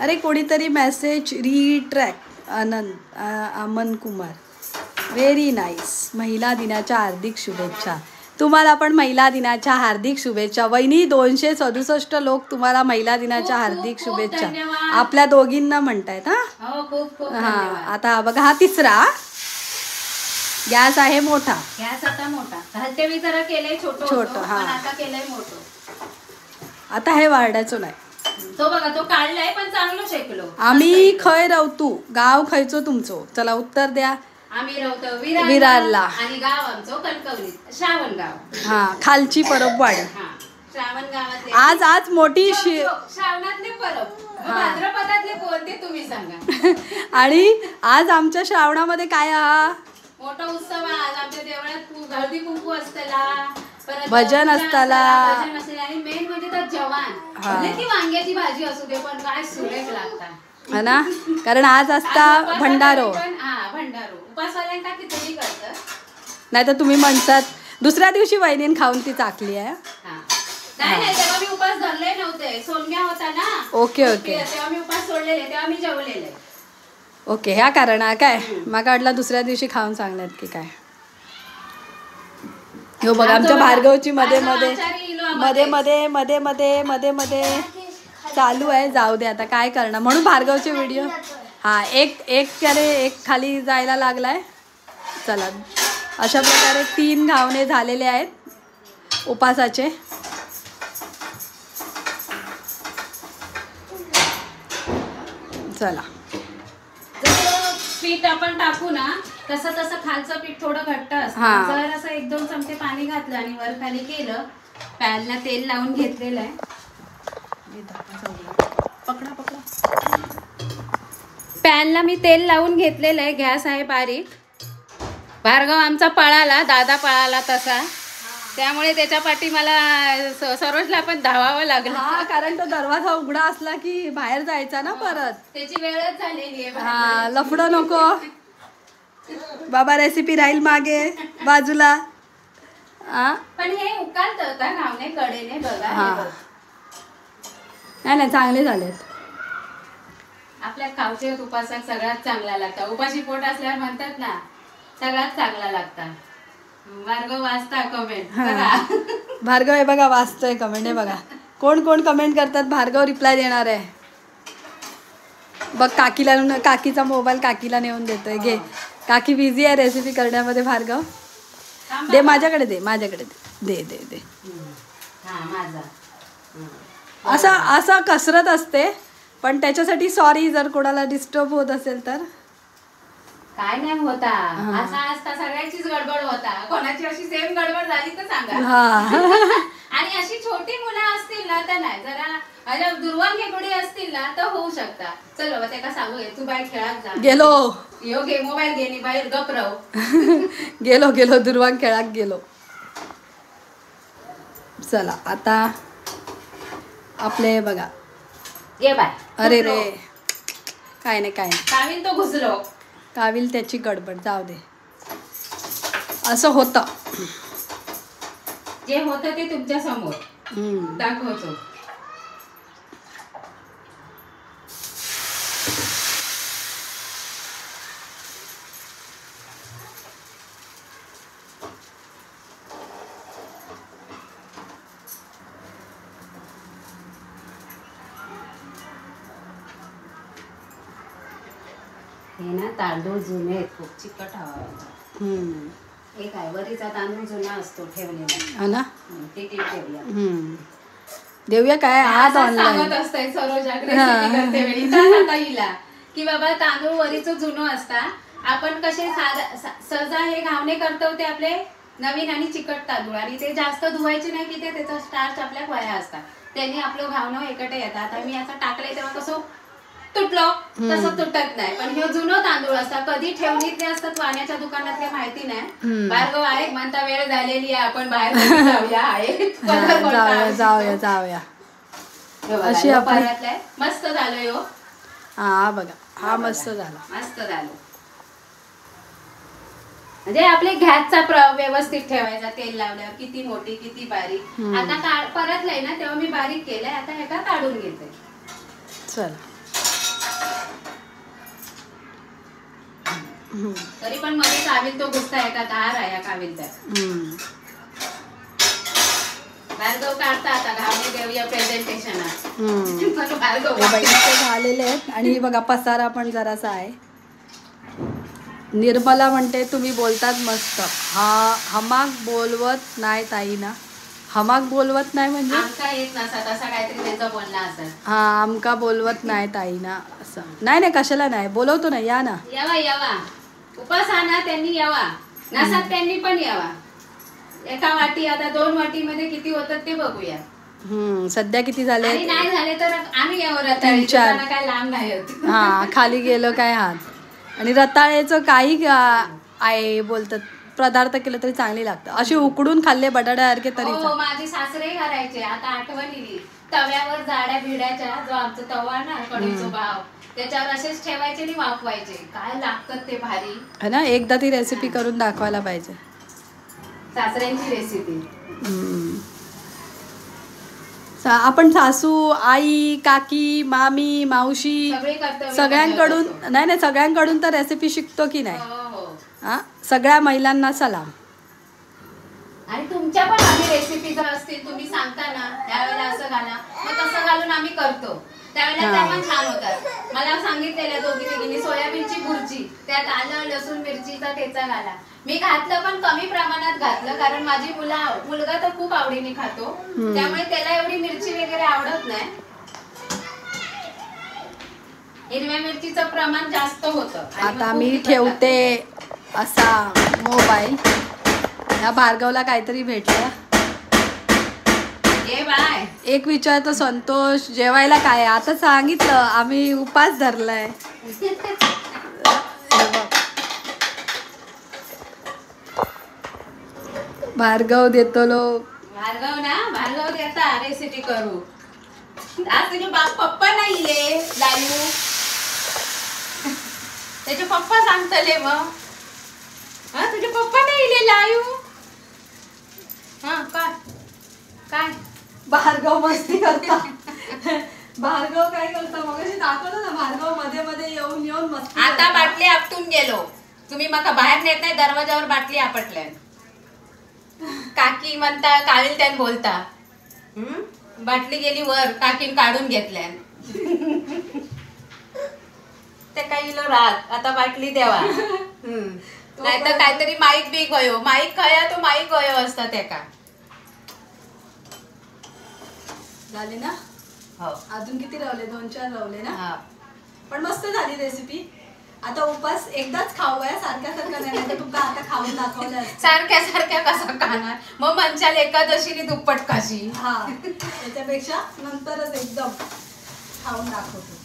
अरे कोणीतरी message retract Aman Kumar, very nice. महिला दिनाच्या हार्दिक शुभेच्छा. तुम्हाला पण महिला दिनाच्या हार्दिक शुभेच्छा. वहिनी 267 लोक तुम्हाला महिला दिनाच्या हार्दिक शुभेच्छा आपल्या दोघींना म्हणतायत. हा आता बघा, हा तिसरा गॅस आहे मोठा. गॅस आता मोठा घालते. मी जरा केलंय छोटं. हा आता केलंय मोठं. आता हे वाढायचो नाही. तो बघा, तो काढलाय पण चांगलं शेकलो. आम्ही खय रवतू, गाव खयचो तुमचो? चला उत्तर द्या. आम्ही राहतो विरारला आणि गाव आमचं कणकवलीत, श्रावणगाव. हा खालची परबवाडी. श्रावण गावातले आज मोठी श्रावणातले परब. भाद्रपदातले कोणते तुम्ही सांगा. आणि आज आमच्या श्रावणामध्ये काय मोठा उत्सव आज आमच्या देवळात. हळदी कुंकू असतला, भजन असताला, आणि मेन म्हणजे तर जवान. ती वांग्याची भाजी असू दे, पण काय सुरेख लागतात है ना. कारण आज असता भंडारो. भंडारो उपासवाल्यांका खिचडी करतात. नाही तर तुम्ही म्हणतात दुसऱ्या दिवशी वहिनीन खाऊन ती चाकली आहे. नाही तेव्हा मी उपास धरले नव्हते. सोनग्या होता ना. ओके तेव्हा मी उपास सोडलेले, तेव्हा मी जेवलेले. ओके, ह्या कारण काय माका वाटलं दुसऱ्या दिवशी खाऊन सांगण्यात की काय. हो बघा, आमच्या भार्गवची मध्ये चालू आहे. जाऊ दे आता काय करणार, म्हणून भार्गवचे व्हिडिओ. हा एक खाली जायला लागलाय. चला, अशा प्रकारे 3 घावणे झालेले आहेत उपासाचे. चला, पीठ आपण टाकू ना, तसं खालचं पीठ थोडं घट्ट असतं. जर असं 1-2 चमचे पाणी घातलं आणि वर खाली केलं. पॅनला तेल लावून घेतलेलं आहे. पॅनला मी तेल लावून घेतलेलं आहे. गॅस आहे बारीक. भार्गव आमचा पळाला, दादा पळाला तसा. त्यामुळे त्याच्या पाठी मला सरोजला पण धावावं लागलं. कारण तो दरवाजा उघडा असला की बाहेर जायचा ना परत. त्याची वेळच झालेली आहे. हा, लफडं नको बाबा. रेसिपी राहील मागे बाजूला. पण हे उकालत होता घावणे कडेने. बघा नाही चांगले झालेत. आपल्या खावचे उपासाक सगळ्यात चांगला लागता. उपाशी पोट असल्यावर म्हणतात ना, सगळ्यात चांगला लागता. भार्गव वाचता कमेंट. भार्गव हे बघा वाचतोय कमेंट. हे बघा कोण कोण कमेंट करतात. भार्गव रिप्लाय देणार आहे. बघ काकीचा मोबाईल काकीला नेऊन देतोय. घे काकी बिझी आहे रेसिपी करण्यामध्ये. भार्गव दे माझ्याकडे दे दे दे दे. असं कसरत असते. पण त्याच्यासाठी सॉरी जर कोणाला डिस्टर्ब होत असेल तर. काय नाही होता असा असता सगळ्यांचीच गडबड होता. कोणाची अशी सेम गडबड झाली तर सांगा. आणि अशी छोटी मुलं असतील ना तर नाही. जरा दुर्वांगी कुडी असतील ना तर होऊ शकता. चल बाबा त्याला सांगू तू बाहेर खेळात जा. गेलो यो घे मोबाईल घे बाहेर गप राहू. गेलो दुर्वांग खेळात गेलो. चला आता आपले बघा. ये बाय. अरे रे काय नाही काविल तो घुसलो. काविल त्याची गडबड जाऊ दे. असं होतं जे होतं ते तुमच्या समोर दाखवतो. हे ना तांदूळ जुने आहेत खूप चिकट हवा. हे काय वरीचा तांदूळ जुना असतो ठेवलेला ना. ते ठेवूया. देऊया काय आज ऑनलाईन सांगत असतंय सरोजाकडे करते वेळी की बाबा तांदूळ वरीचं जुनं असता. आपण कसे सहजा हे घावणे करतो ते आपले नवीन आणि चिकट तांदूळ. आणि ते जास्त धुवायचे नाही की ते त्याचा स्टार्च आपल्या वया असतात. त्यांनी आपलं घावणं एकटे येतात. आता मी असं टाकलंय तेव्हा कसं तुटलो तसं तुटत नाही. पण हे जुनं तांदूळ असतात. कधी ठेवणीतले असतात वाण्याच्या दुकानातले माहिती नाही. भार्गव आहे म्हणता वेळ झालेली आहे आपण बाहेर जाऊया. आहे जाऊया अशी आपण मस्त झालं यो. हा बघा हा मस्त झालं. म्हणजे आपले गॅसचा व्यवस्थित ठेवायचा. तेल लावल्यावर किती मोठी किती बारीक. आता परतलंय ना तेव्हा मी बारीक केलंय. आता हे का काढून घेते. चल तरी पण मध्ये काविल तो घुसता एका तार आहे काविल त्या. भार्गव काढता आता घावणे देऊया प्रेझेंटेशन झालेले आहेत. आणि बघा पसारा पण जरासा आहे. निर्मला म्हणते तुम्ही बोलतात मस्त. हमाक बोलवत नाही ताई ना. हमाक बोलवत नाही म्हणजे आमका येत नसा तसा काहीतरी त्याचा बोलणं असं. हा आमका बोलवत नाही ताई ना असं. नाही कशाला नाही बोलवतो ना. या ना यावा उपास ना त्यांनी यावा नसात त्यांनी पण यावा. एका वाटी आता 2 वाटीमध्ये किती होतात ते बघूया. सध्या किती झाले. नाही झाले तर आम्ही यावं रताळी. काय लांब नाही होत. हा खाली गेलो काय हात. आणि रताळ्याचं काही आहे बोलतात पदार्थ केलं तरी चांगली लागतं. अशी उकडून खाल्ले बटाट्यासारखे तरी. माझे सासरे करायचे. आता आठवण येईल. तव्यावर जाड्या भिड्याच्या जो आमचा तवा ना कढईचा भाव त्याच्यावर असेच ठेवायचे आणि वाफवायचे. काय लागतात ते भारी है ना. एकदा ती रेसिपी करून दाखवायला पाहिजे. सासऱ्यांची रेसिपी. आपण सासू आई काकी मामी मावशी सगळ्यांकडून सगळ्यांकडून तर रेसिपी शिकतो की नाही. हा सगळ्या महिलांना सलाम. आणि तुमच्या पण आम्ही रेसिपी जर असतील तुम्ही सांगता ना त्यावेळेला असं घाला मग तसं घालून आम्ही करतो. त्यावेळेला त्या पण छान होतात. मला सांगितलेल्या दोघींनी सोयाबीनची भुर्जी त्यात आलं लसूण मिरचीचा ठेचा घाला. मी घातलं पण कमी प्रमाणात घातलं कारण माझी मुलगा तर खूप आवडीने खातो. त्यामुळे त्याला एवढी मिरची वगैरे आवडत नाही. हिरव्या मिरचीचं प्रमाण जास्त होतं. आता मी ठेवते असा मोबाईल. या भार्गवला काहीतरी भेटलं. बाय एक विचारतो संतोष जेवायला काय. आता सांगितलं आम्ही उपास धरलाय. भार्गव देतो भार्गव देता रेसिपी करू. आज तुझे पप्पा नाहीये लायू. त्याचे पप्पा सांगतले मग. तुझे पप्पा नाहीये लायू. काय भार्गव मस्ती करता. भार्गव काय करता मग दाखवलं ना. भार्गव मध्ये मध्ये येऊन मस्ती. आता बाटली आपटून गेलो. तुम्ही मका बाहेर नेत नाही. दरवाजावर बाटली आपटल्या. काकी म्हणता कावील त्यान बोलता बाटली गेली वर काकीन काढून घेतल्या ते काही राग आता बाटली द्यावा नाहीतर काहीतरी माईक बी गयो माईक खया तो माईक गयो असता त्याका झाले ना हो अजून किती रावले 2-4 रावले ना हा पण मस्त झाली रेसिपी आता उपास एकदाच खाऊया सारख्या नाही तर तुमका आता खाऊन दाखवलं सारख्या सारख्या कसं खाणार मग म्हणशाल एकादशीने दुप्पट कशी हा त्याच्यापेक्षा नंतरच एकदम खाऊन दाखवतो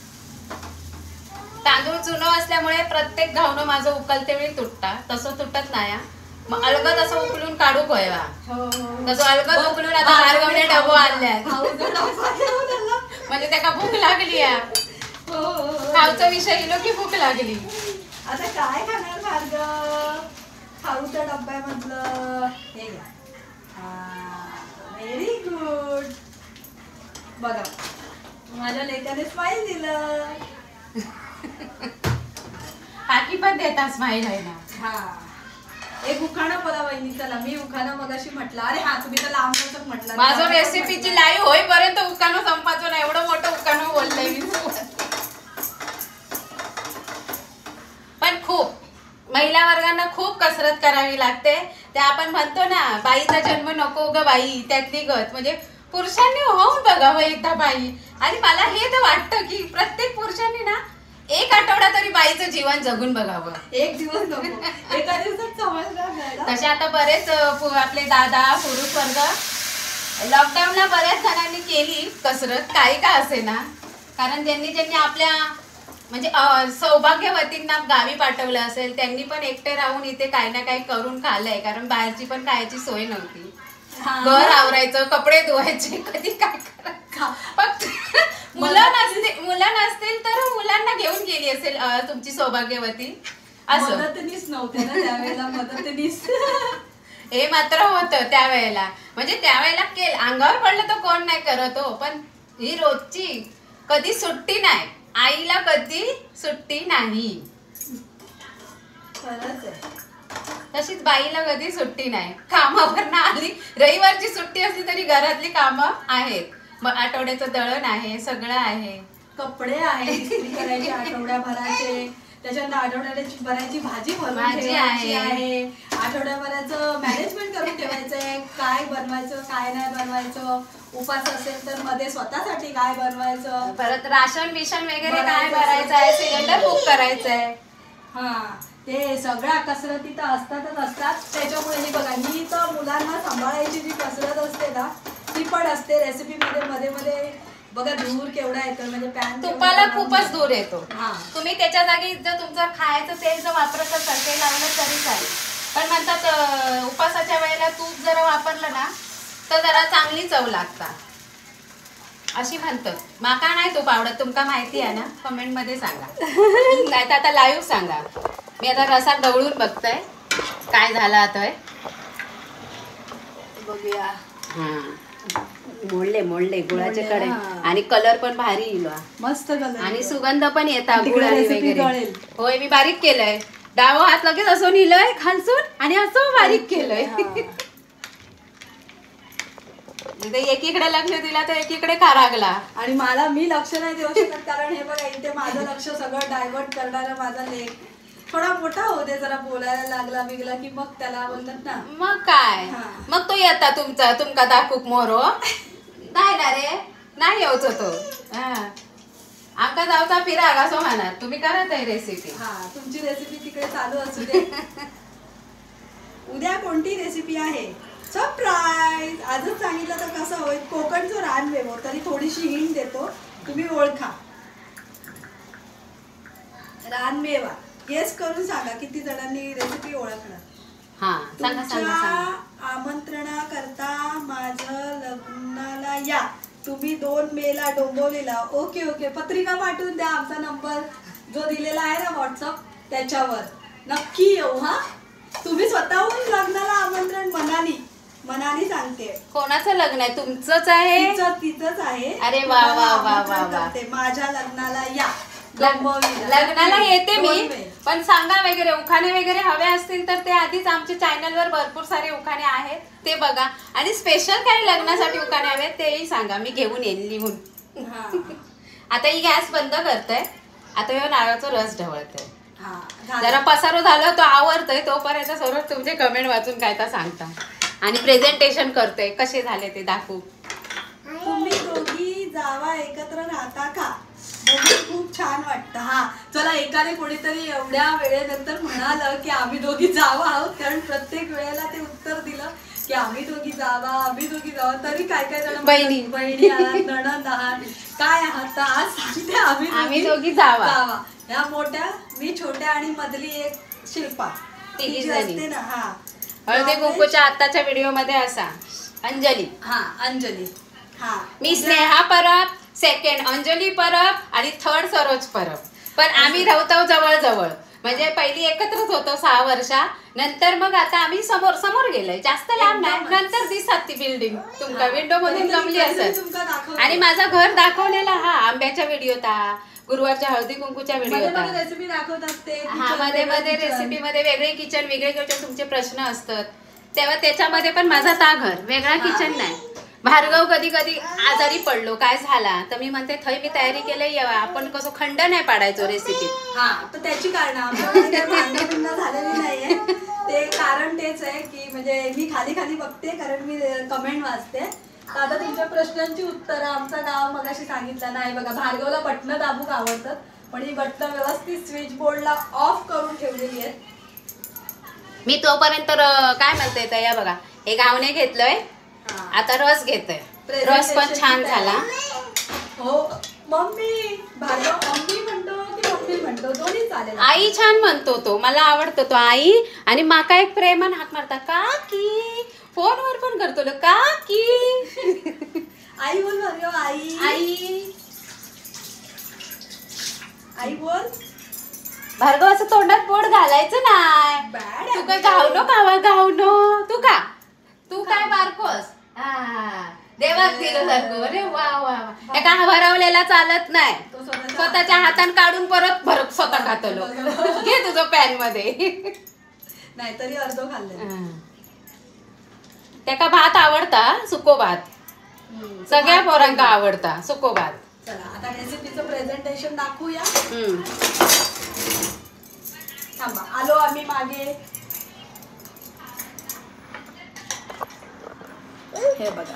तांदूळ चुनो असल्यामुळे प्रत्येक घावणं माझं उकलते वेळी तुटता तसं तुटत नाही मग अलगद असं उकलून काढू कयवा तसं अलगद उकलून आता मार्गवणे डबो आणल्या म्हणजे त्याला भूक लागली खाऊचा विषय इलो की भूक लागली आता काय खाणार भार्गव खाऊच्या डब्यामधलं हे घ्या व्हेरी गुड बघा माझ्या लेकाने स्माईल दिलं काकी पण देता स्माईल आहे ना हा एक उखाणा बोला वहिनी चला मी उखाणा मगाशी म्हटलं अरे हा तुम्ही तर लांब म्हटलं माझं रेसिपीची लाईव्ह होईपर्यंत उखाणं संपायचं ना एवढं मोठं उखाणं बोललंय मी पण खूप महिला वर्गांना खूप कसरत करावी लागते ते आपण म्हणतो ना बाईचा जन्म नको ग बाई त्यातली गत म्हणजे पुरुषांनी होऊन बघावं एकदा बाई आणि मला हे तर वाटतं की प्रत्येक पुरुषांनी ना एक आठवडा तरी बाईचं जीवन जगून बघावं एक दिवस नको एका दिवसात समजणार तसे आता बरेच आपले दादा पुरुष वर्ग लॉकडाऊनला बऱ्याच जणांनी केली कसरत काही का असे ना कारण ज्यांनी आपल्या म्हणजे सौभाग्यवतींना गावी पाठवलं असेल त्यांनी पण एकटे राहून इथे काही ना काही करून खाल्लंय कारण बाहेरची पण खायची सोय नव्हती घर आवरायचं कपडे धुवायचे कधी काय करायचं फक्त मुलं नसतील तर मुलांना घेऊन गेली असेल तुमची सौभाग्यवती असं मदतनीस नव्हते ना त्यावेळेला मदतनीस हे मात्र होतं त्यावेळेला म्हणजे त्यावेळेला अंगावर पडलं तर कोण नाही करत हो पण ही रोजची कधी सुट्टी नाही आईला कधी सुट्टी नाही खरंच आहे तशीच बाईला कधी सुट्टी नाही कामावर ना आली रविवारची सुट्टी असली तरी घरातली कामं आहेत मग आठवड्याचं दळण आहे सगळं आहे कपडे आहे इस्त्री करायचे आठवड्याभराचे त्याच्यानंतर आठवड्याभराची भाजी आहे आठवड्याभराचं मॅनेजमेंट करून ठेवायचंय काय बनवायचं काय नाही बनवायचं उपास असेल तर मध्ये स्वतःसाठी काय बनवायचं परत राशन बिशन वगैरे काय भरायचं आहे सिलेंडर बुक करायचंय हा ते सगळ्या कसरती तर असतात त्याच्यामुळे हे बघा मी तर मुलांना सांभाळायची जी कसरत असते ना ती पण असते रेसिपी मध्ये मध्ये बघा धूर केवढा येतो म्हणजे पॅन तुपाला खूपच धूर येतो तुम्ही त्याच्या जागी जर तुमचं खायचं तेल जर वापरत असाल ते लावलं तरी चालेल पण म्हणतात उपासाच्या वेळेला तूप जरा वापरलं ना तर जरा चांगली चव लागतात अशी म्हणतात माका नाही तूप आवडत तुमका माहिती आहे ना कमेंट मध्ये सांगा नाही तर आता लाईव्ह सांगा मी आता रसा ढवळून बघतोय काय झालं आता बघूया मोडले गुळाचे कडे आणि कलर पण भारी येईल मस्त कलर आणि सुगंध पण येतात गुळाने वगैरे होय मी बारीक केलंय डावा हात लगेच असं नेलंय खालसून आणि असं बारीक केलंय एकीकडे लक्ष दिला तर एकीकडे खारागला आणि मी लक्ष नाही देऊ शकत कारण हे बघा इथे माझं लक्ष सगळं डायव्हर्ट करणारा माझा लेख थोडा मोठा होते जरा बोलायला लागला बिगला की मग त्याला बोलतात ना मग काय मग तो येता तुमका दाखवूक मोरो नाही ना रे नाही येऊच तो आमका जाऊचा फिराग असं म्हणा तुम्ही करत आहे रेसिपी तुमची रेसिपी तिकडे चालू असू दे उद्या कोणती रेसिपी आहे सरप्राईज आजच सांगितलं तर कसं होईल कोकणचं रानमेवा तरी थोडीशी हिंट देतो तुम्ही ओळखा रानमेवा गेस करून सांगा किती जणांनी रेसिपी ओळखणार तुमच्या आमंत्रणाकरता माझं लग्नाला या तुम्ही 2 मेला डोंबिवलीला ओके पत्रिका पाठवून द्या आमचा नंबर जो दिलेला आहे ना व्हॉट्सअप त्याच्यावर नक्की येऊ तुम्ही स्वतःहून लग्नाला आमंत्रण मनाली सांगते कोणाचं लग्न आहे तुमचंच आहे तिचंच आहे अरे वा वा वा वा माझ्या लग्नाला या लग्नाला येते मी, पण सांगा वगैरे उखाणे वगैरे हवे असतील तर ते आधीच आमच्या चॅनलवर भरपूर सारे उखाणे आहेत, ते बघा. आणि स्पेशल काही लग्नासाठी उखाणे हवे तेही सांगा, मी घेऊन येईन लिहून. आता ही गॅस बंद करते. आता ह्यो नारळाचा रस ढवळते. जरा पसारो झालं तो आवरतोय, तोपर्यंत सर्व तुमचे कमेंट वाचून काय तर सांगता आणि प्रेझेंटेशन करतोय कसे झाले ते दाखवू. तुम्ही दोघी जावा एकत्र राहता का? खूप छान वाटतं. हा चला, एकाने कोणीतरी एवढ्या वेळेनंतर म्हणालं की आम्ही दोघी जावा आहोत, कारण प्रत्येक वेळेला ते उत्तर दिलं की आम्ही दोघी जावा, तरी काय काय जण बहिणी आहात, नणंद आहात, काय आहात, आज सांगते आम्ही दोघी जावा. ह्या मोठ्या, मी छोट्या आणि मधली एक शिल्पा, तिघी असते ना. हा हळदी कुंकूच्या आताच्या व्हिडिओ मध्ये असा अंजली. अंजली. मी स्नेहा परब, सेकंड अंजली परब आणि थर्ड सरोज परब. पण आम्ही राहतो जवळ, म्हणजे पहिली एकत्रच होतो 6 वर्षा, नंतर मग आता आम्ही समोर गेलोय, जास्त लांब नाही. नंतर दिसत ती बिल्डिंग तुमका विंडो मधून जमली असत. आणि माझं घर दाखवलेला आंब्याच्या व्हिडिओत, गुरुवारच्या हळदी कुंकूच्या व्हिडिओ, रेसिपी दाखवत असते. मध्ये रेसिपी मध्ये वेगळे किचन तुमचे प्रश्न असतात, तेव्हा त्याच्यामध्ये पण माझा घर वेगळा किचन नाही. भार्गव कधी आजारी पडलो, काय झाला तर मी म्हणते थंय मी तयारी केली, आपण कसं खंड नाही पाडायचो रेसिपी. तर त्याची कारण झालेली नाहीये. ते कारण तेच आहे की म्हणजे मी खाली बघते, कारण मी कमेंट वाचते. आता तुमच्या प्रश्नांची उत्तरं आमचा गाव मगाशी सांगितलं नाही. बघा, भार्गवला बटणं दाबूक आवडतात, पण ही बटणं व्यवस्थित स्विच बोर्डला ऑफ करून ठेवलेली आहेत. मी तोपर्यंत काय म्हणते तर या बघा, हे घावणे घेतलंय, आता रस घेतोय. रस पण छान झाला. हो मम्मी, भार्गव मम्मी म्हणतो की मम्मी म्हणतो, दोन्ही चालेल. आई छान म्हणतो, तो मला आवडतो तो आई. आणि माका एक प्रेमान हाक मारता काकी, फोनवर पण करतो काकी. आई बोल भार्गव, आई बोल. भार्गव असं तोंडात बोट घालायचं नाही. तू काय गावनो तू काय बारकोस. देवात दिलं सारखं. अरे वा वा, एका हरवलेला चालत नाही. स्वतःच्या हातान काढून परत स्वतः खातलो. घे तुझं पॅन मध्ये. नाही तरी अर्ध खाल्लं. त्याका भात आवडता, सुको भात. सगळ्या पोरांका आवडता सुको भात. चला आता रेसिपीचं प्रेझेंटेशन दाखवूया. थांबा, आलो आम्ही मागे. हे बघा,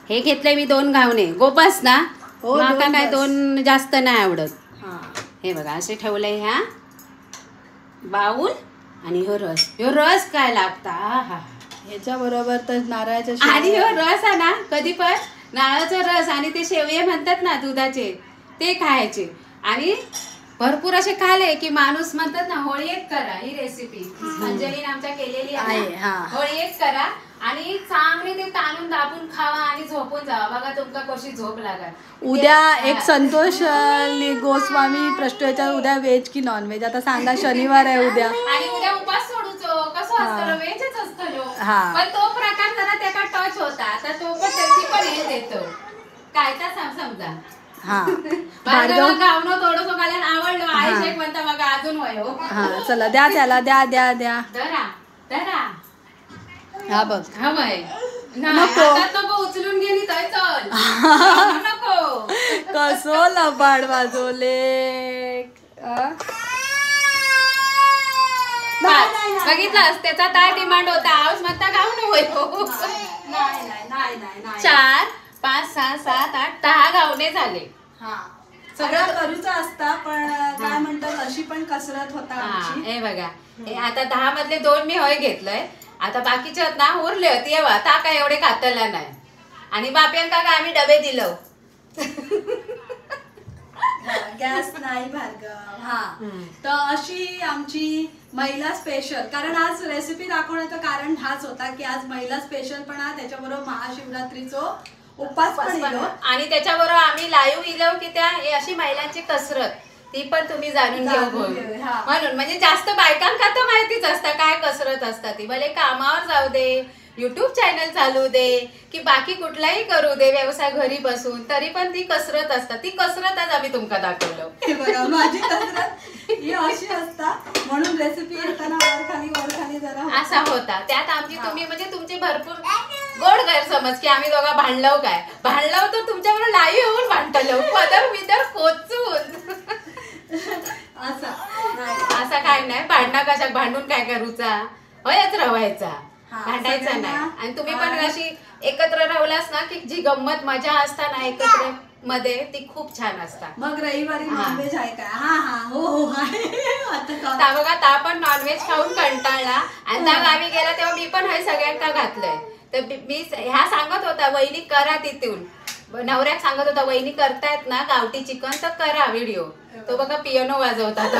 हे घेतले मी 2 घावणे. गोपास ना, माका काय 2 जास्त नाही आवडत. हे बघा असे ठेवलंय ह्या बाऊल. आणि ह्यो रस काय लागता ह्याच्या बरोबर तर नारळाच्या. आणि ह्यो रस आहे ना, कधी पण नारळाचा रस आणि ते शेवये म्हणतात ना दुधाचे, ते खायचे. आणि भरपूर असे खाले की माणूस म्हणतात ना, होळी एक करा. ही रेसिपी अंजलीने आमच्या केलेली आहे. होळी एक करा आणि चांगले ते ताणून दाबून खावा आणि झोपून जावा. बघा तुमका कशी झोप लागा. उद्या एक संतोष गोस्वामी प्रश्न, उद्या व्हेज की नॉन व्हेज. आता सांगा, शनिवार आहे उद्या. आणि उद्या उपास सोडूचो कसं असतं, व्हेजच असतं. पण तो प्रकार जरा त्याचा टच होता, तर तो पण त्याची पण हे देतो काय तर समजा. गावनो थोडंसं घालून आवडलो. आई शेख म्हणता बघा अजून वयो. चला द्या त्याला, द्या धरा. हा बघ, नको उचलून गेली तर चल. नको कसो लबाड वाजवले. बघितलंस, त्याचा काय डिमांड होता. हाऊस म्हणता गावनो वयो. 4, 5, 6, 7, 8, 10 गावणे झाले. सगळं करूच असता, पण काय म्हणतात अशी पण कसरत होता आमची. हे बघा, हे आता 10 मधले 2 मी होय घेतलंय. आता बाकीचे ना उरले होते, येवा ता काय एवढे खातला नाही. आणि बाप्यांका काय आम्ही डबे दिलो. गॅस नाही भार्गव. तर अशी आमची महिला स्पेशल. कारण आज रेसिपी दाखवण्याचं कारण हाच होता की आज महिला स्पेशल पण आहे, त्याच्याबरोबर महाशिवरात्रीचो उपास पण येतो. आणि त्याच्याबरोबर आम्ही लाईव्ह इलो की त्या अशी महिलांची कसरत ती पण तुम्ही जाणून घेऊ. म्हणून म्हणजे जास्त बायकांका तर माहितीच असतं काय कसरत असतात ती. भले कामावर जाऊ दे, युट्यूब चॅनल चालू दे की बाकी कुठलाही करू दे व्यवसाय घरी बसून, तरी पण ती कसरत असतात. ती कसरत आज आम्ही तुमका दाखवलं. हे बघा माझी कसरत ही अशी असता, म्हणून रेसिपी येताना वर खाली जरा असा होता. त्यात आमची तुम्ही म्हणजे तुमची भरपूर गोड गैरसमज की आम्ही दोघा भांडलो तर तुमच्याबरोबर लाईव्ह होऊन भांडलो पदर विदर खोचून. असा काय नाही. भांडणा कशा भांडून काय करूचा, होयच रवायचा, भांडायचा नाही. आणि तुम्ही पण अशी एकत्र राहलास ना की जी गंमत मजा असता ना एकत्र मध्ये ती खूप छान असतात. मग रविवारी नॉनव्हेज आहे का? हो आता बघा ता पण नॉनव्हेज खाऊन कंटाळला आणि त्या गावी गेला तेव्हा मी पण हे सगळ्यांना घातलंय. तर मी ह्या सांगत होता वहिनी करा तिथून, नवऱ्याक सांगत होता वहिनी करतायत ना गावठी चिकन तर करा व्हिडिओ. तो बघा पियानो वाजवतात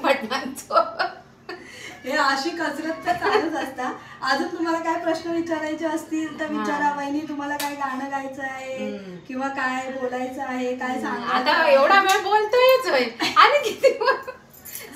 बटनांचं. हे अशी कसरत तर चालूच असता. अजून तुम्हाला काय प्रश्न विचारायचे असतील तर विचारा. वहिनी तुम्हाला काय गाणं गायचं आहे किंवा काय बोलायचं आहे, काय सांगा. आता एवढा वेळ बोलतोयच होय. आणि किती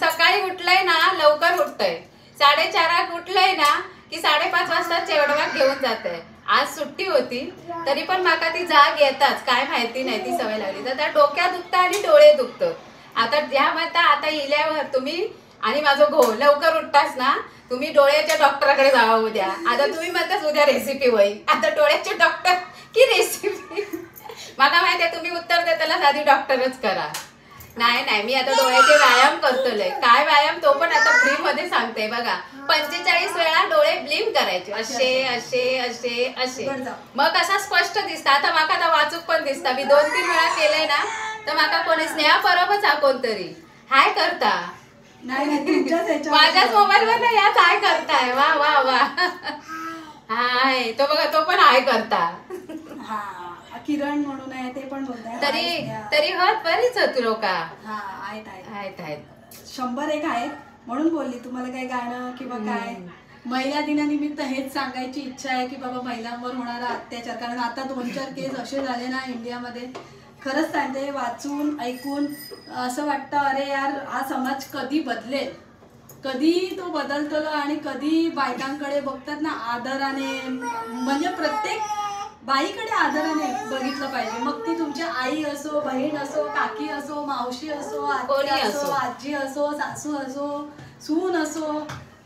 सकाळी उठलंय ना लवकर उठतय, 4:30 उठलंय ना की 5:30 वाजता चेवडवाक घेऊन जाते. आज सुट्टी होती तरी पण माका ती जाग येताच, काय माहिती नाही ती सवय लागली. तर त्या डोक्यात दुखतं आणि डोळे दुखतं. आता ज्या म्हणता आता इल्यावर तुम्ही आणि माझं घो लवकर उठतास ना, तुम्ही डोळ्याच्या डॉक्टरकडे जावा उद्या. आता तुम्ही म्हणताच उद्या रेसिपी होईल, आता डोळ्याचे डॉक्टर की रेसिपी. मला माहिती आहे तुम्ही उत्तर देताना आधी डॉक्टरच करा. नाही मी आता डोळ्याचे व्यायाम करतोय. काय व्यायाम तो पण आता फ्री मध्ये सांगते बघा. 45 वेळा डोळे ब्लिंक करायचे, असे असे असे असे. मग असा स्पष्ट दिसता. आता माका आता वाचूक पण दिसता. मी 2-3 वेळा केलंय ना तर माका कोणी स्नेहा परबच हा कोणतरी हाय करता. माझ्याच मोबाईल वर या काय करताय. वा वा वा. हाय तो बघा तो पण हाय करता. किरण म्हणून आहे ते पण बोलताय. तरी हत बरीच होती लोक. आहेत 101 आहेत म्हणून बोलली. तुम्हाला काय गाणं किंवा काय महिला दिनानिमित्त हेच सांगायची इच्छा आहे की बाबा महिलांवर होणारा अत्याचार, कारण आता 2-4 केस असे झाले ना इंडियामध्ये. खरंच सांगते वाचून ऐकून असं वाटतं अरे यार हा समाज कधी बदलेल, कधी तो बदलतो आणि कधी बायकांकडे बघतात ना आदराने. म्हणजे प्रत्येक बाईकडे आदराने बघितलं पाहिजे. मग ती तुमची आई असो, बहीण असो, काकी असो, मावशी असो, आत्या असो, आजी असो, सासू असो, सून असो,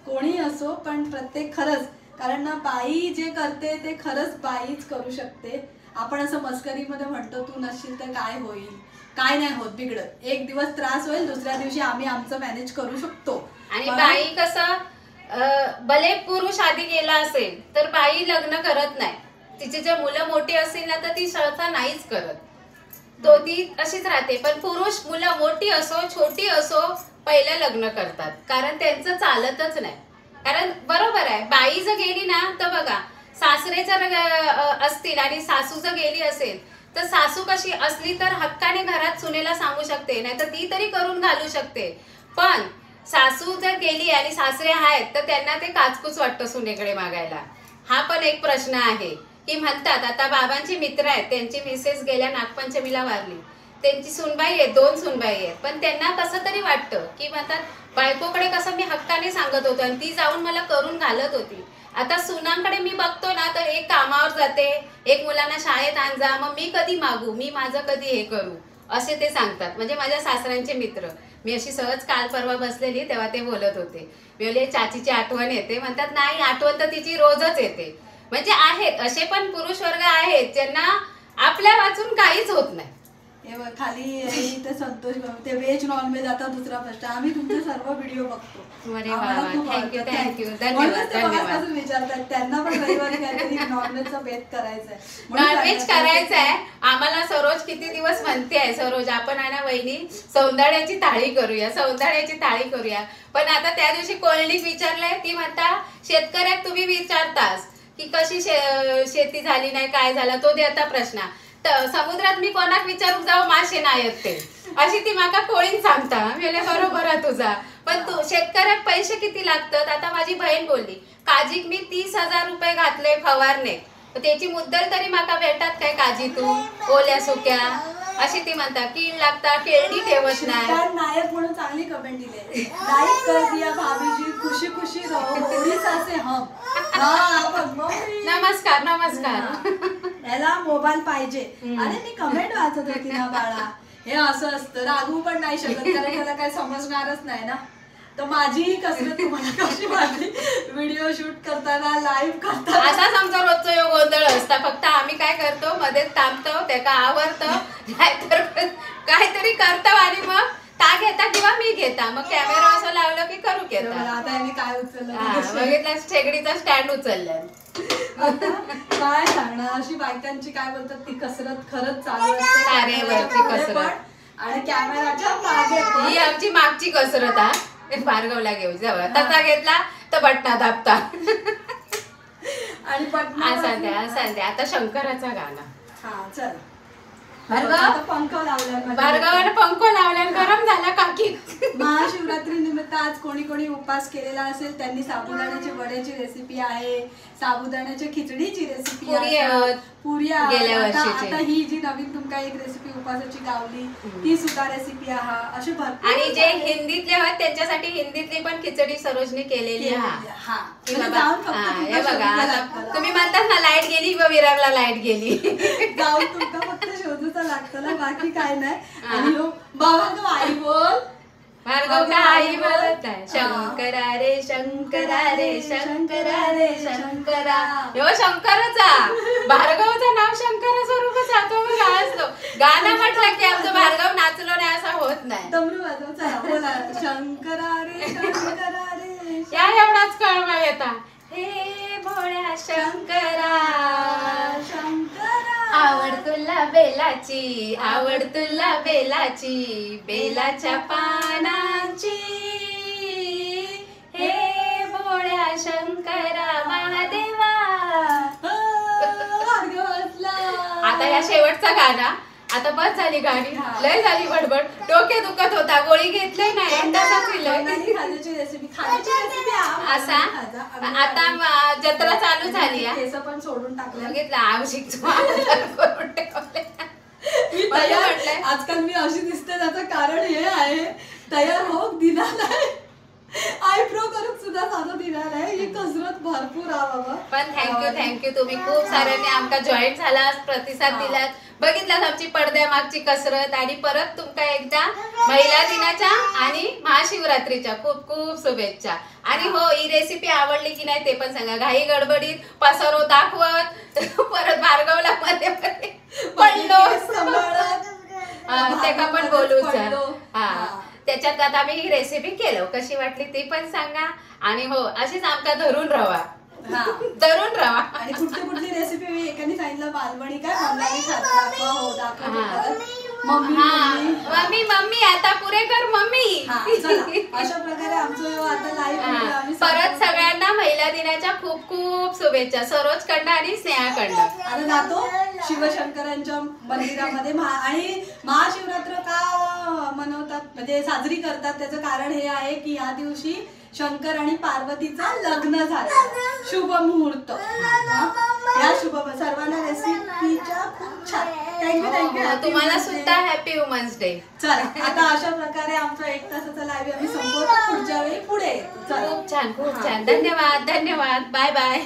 कोणी असो, पण प्रत्येक खरंच, कारण ना बाई जे करते ते खरंच बाईच करू शकते. आपण असं मस्करीमध्ये म्हणतो तू नसशील तर काय होईल, काय नाही होत बिघडत. एक दिवस त्रास होईल, दुसऱ्या दिवशी आम्ही आमचं मॅनेज करू शकतो. आणि बाई कसं भले पुरुष आधी गेला असेल तर बाई लग्न करत नाही. तिची जर मुलं मोठी असतील ना तर ती सहसा नाहीच करत, तो ती अशीच राहते. पण पुरुष मुलं मोठी असो छोटी असो पहिलं लग्न करतात, कारण त्यांचं चालतच नाही. कारण बरोबर आहे बाई जर गेली ना तर बघा सासरे जर असतील आणि सासू जर गेली असेल तर सासू कशी असली तर हक्काने घरात सुनेला सांगू शकते, नाही तर ती तरी करून घालू शकते. पण सासू जर गेली आणि सासरे आहेत तर त्यांना ते काचकूच वाटतं सुनेकडे मागायला. हा पण एक प्रश्न आहे की म्हणतात आता बाबांचे मित्र आहेत, त्यांची मिसेस गेल्या नागपंचमीला वारली, त्यांची सुनबाई आहे, 2 सुनबाई आहेत, पण त्यांना कसं तरी वाटतं की म्हणतात बायकोकडे कसं मी हक्काने सांगत होतो आणि ती जाऊन मला करून घालत होती. आता सुनांकडे मी बघतो ना तर एक कामावर जाते, एक मुलांना शाळेत आणजा, मग मी कधी मागू, मी माझं कधी हे करू, असे ते सांगतात. म्हणजे माझ्या सासऱ्यांचे मित्र. मी अशी सहज काल परवा बसलेली तेव्हा ते बोलत होते. मी बोलले चाचीची आठवण येते, म्हणतात नाही आठवण तर तिची रोजच येते. म्हणजे आहेत असे पण पुरुष वर्ग आहेत ज्यांना आपल्या वाचून काहीच होत नाही. खाली इथे संतोष ते व्हेज नॉन व्हेज आता दुसरा प्रश्न. आम्ही तुमचे सर्व व्हिडिओ बघतो. थँक्यू. विचारतात त्यांना पण रविवारी काहीतरी नॉनव्हेजचा बेत करायचा आहे. नॉनव्हेज करायचं आहे आम्हाला. सरोज किती दिवस म्हणते आहे, सरोज आपण आहे ना वहिनी सौंदाळ्याची थाळी करूया, सौंदाळ्याची थाळी करूया. पण आता त्या दिवशी कोल्डीक विचारलंय, ती म्हणता शेतकऱ्याक तुम्ही विचारतास की कशी शेती झाली नाही काय झाला, तो देता प्रश्न. तर समुद्रात मी कोणाक विचारून जाऊ मासे नाही येत ते, अशी ती माका कोळीन सांगता. मेले बरोबर आहे तुझा, पण तू शेतकऱ्याक पैसे किती लागतात. आता माझी बहीण बोलली काजीक मी 30,000 रुपये घातले फवारणे, त्याची मुद्दल तरी माका भेटतात काय काजीतून ओल्या सुक्या, अशी ती म्हणतात कीड लागता केळडी ठेवत नाही. श्रीकांत नायक म्हणून चांगली कमेंट दिली. लाईक कर दिया भाभीजी, खुशी खुशी रहो, ओडिसा से हम. नमस्कार नमस्कार. याला मोबाईल पाहिजे. अरे मी कमेंट वाचत होती ना बाळा, हे असं असतं. रागवू पण नाही शकत कारण त्याला काही समजणारच नाही ना. तर माझीही कसरत तुम्हाला कशी वाटली व्हिडिओ शूट करताना, लाईव्ह करताना? असाच आमचा रोजचा योग गोंधळ असता. फक्त आम्ही काय करतो, मध्ये थांबतो, त्याला आवरतो, नाहीतर काहीतरी करतो आणि मग ता घेता किंवा मी घेता. मग कॅमेरा असं लावलं की करू घेता. आता यांनी काय उचललं बघितलं, शेगडीचा स्टँड उचललाय. काय सांगणार, अशी बायकांची काय बोलतात ती कसरत खरंच चालू असते. तारेवरची कसरत आणि कॅमेराच्या मागे ही आमची मागची कसरत. हा भार्गवला घेऊ जवळ, तसा घेतला तर बटना दाबता. आणि सांगते आता शंकराचा गाणं. हा चल भार्गव पंख लावला, भार्गवाने पंख लावल्या, गरम झाला काकी. महाशिवरात्री निमित्त आज कोणी कोणी उपास केलेला असेल त्यांनी साबुदाण्याची वड्याची रेसिपी आहे, साबुदाण्याच्या खिचडीची रेसिपी आहे, पुऱ्या गेल्या वर्षीची. आता ही जी नवीन तुमका एक रेसिपी उपासाची गावली ती सुद्धा रेसिपी आहे. अशी भरपूर. आणि जे हिंदीतले आहेत त्यांच्यासाठी हिंदीतली पण खिचडी सरोजने केलेली आहे. हे बघा, आता तुम्ही म्हणतात ना लाईट गेली व विरारला लाईट गेली. जाऊन तुमका फक्त शोधूचा लागतं ना, बाकी काय नाही. आणि बाबा तू आई बोल. भार्गव का आई बोलत आहे, शंकरा रे शंकरा रे शंकरा रे शंकरा. हो शंकराचा, भार्गवचं नाव शंकरा स्वरूपच राहतो. मग असतो गाणं म्हटलं की आमचं भार्गव नाचलो नाही असं होत नाही. डमरू वाजव, चला बोला. शंकरा रे शंकरा रे. या एवढाच कळवा येता. हे भोळ्या शंकरा शंकरा, आवड तुला बेलाची, आवड तुला बेलाची, बेलाच्या पानाची. हे भोळ्या शंकरा महादेवा. आता या शेवटचा गाणा. आता बस झाली गाणी, लय झाली बडबड, डोके दुखत होता, गोळी घेतली नाही, असा. आता जत्रा चालू झाली, पण सोडून टाकलं. बघितलं आवश्यक करून ठेवले. आजकाल मी अशी दिसते त्याचं कारण हे आहे, तयार होक दिला नाही, आयब्रो करून सुद्धा साधं दिला नाही. ही कसरत भरपूर आहे बाबा. पण थँक्यू तुम्ही खूप साऱ्यांनी आमका जॉईन झाला, प्रतिसाद दिलात. बघितलात आमची पडद्या मागची कसरत. आणि परत तुमका एकदा महिला दिनाच्या आणि महाशिवरात्रीच्या खूप खूप शुभेच्छा. आणि हो, ही रेसिपी आवडली की नाही ते पण सांगा. घाई गडबडीत पसारो दाखवत परत भार्गवला मध्ये पडलो ते का पण बोलूच. हा, त्याच्यात आता आम्ही ही रेसिपी केलो, कशी वाटली ती पण सांगा. आणि हो, अशीच आमका धरून राहा, धरून राहा. आणि कुठली रेसिपी मी एकाने सांगितलं मालवणी काय बंगाली दाखवा. हो दाखव मम्मी मम्मी आता पुरे कर मम्मी. अशा प्रकारे आमचं आता लाईव्ह. परत सगळ्यांना महिला दिनाच्या खूप खूप शुभेच्छा सरोज कडनं आणि स्नेहा कडनं. आता जातो शिवशंकरांच्या मंदिरामध्ये. आणि महाशिवरात्र का मनवतात म्हणजे साजरी करतात, त्याचं कारण हे आहे की या दिवशी शंकर आणि पार्वतीचं लग्न झालं, शुभ मुहूर्त. या शुभ सर्वांना रेसिपीच्या खूप छान थँक्यू. तुम्हाला सुद्धा हॅपी वुमन्स डे. चला आता अशा प्रकारे आमचा 1 तासाचा लाईव्ह आम्ही संपवतो. पुढच्या वेळी पुढे. खूप छान खूप छान. धन्यवाद धन्यवाद. Bye bye.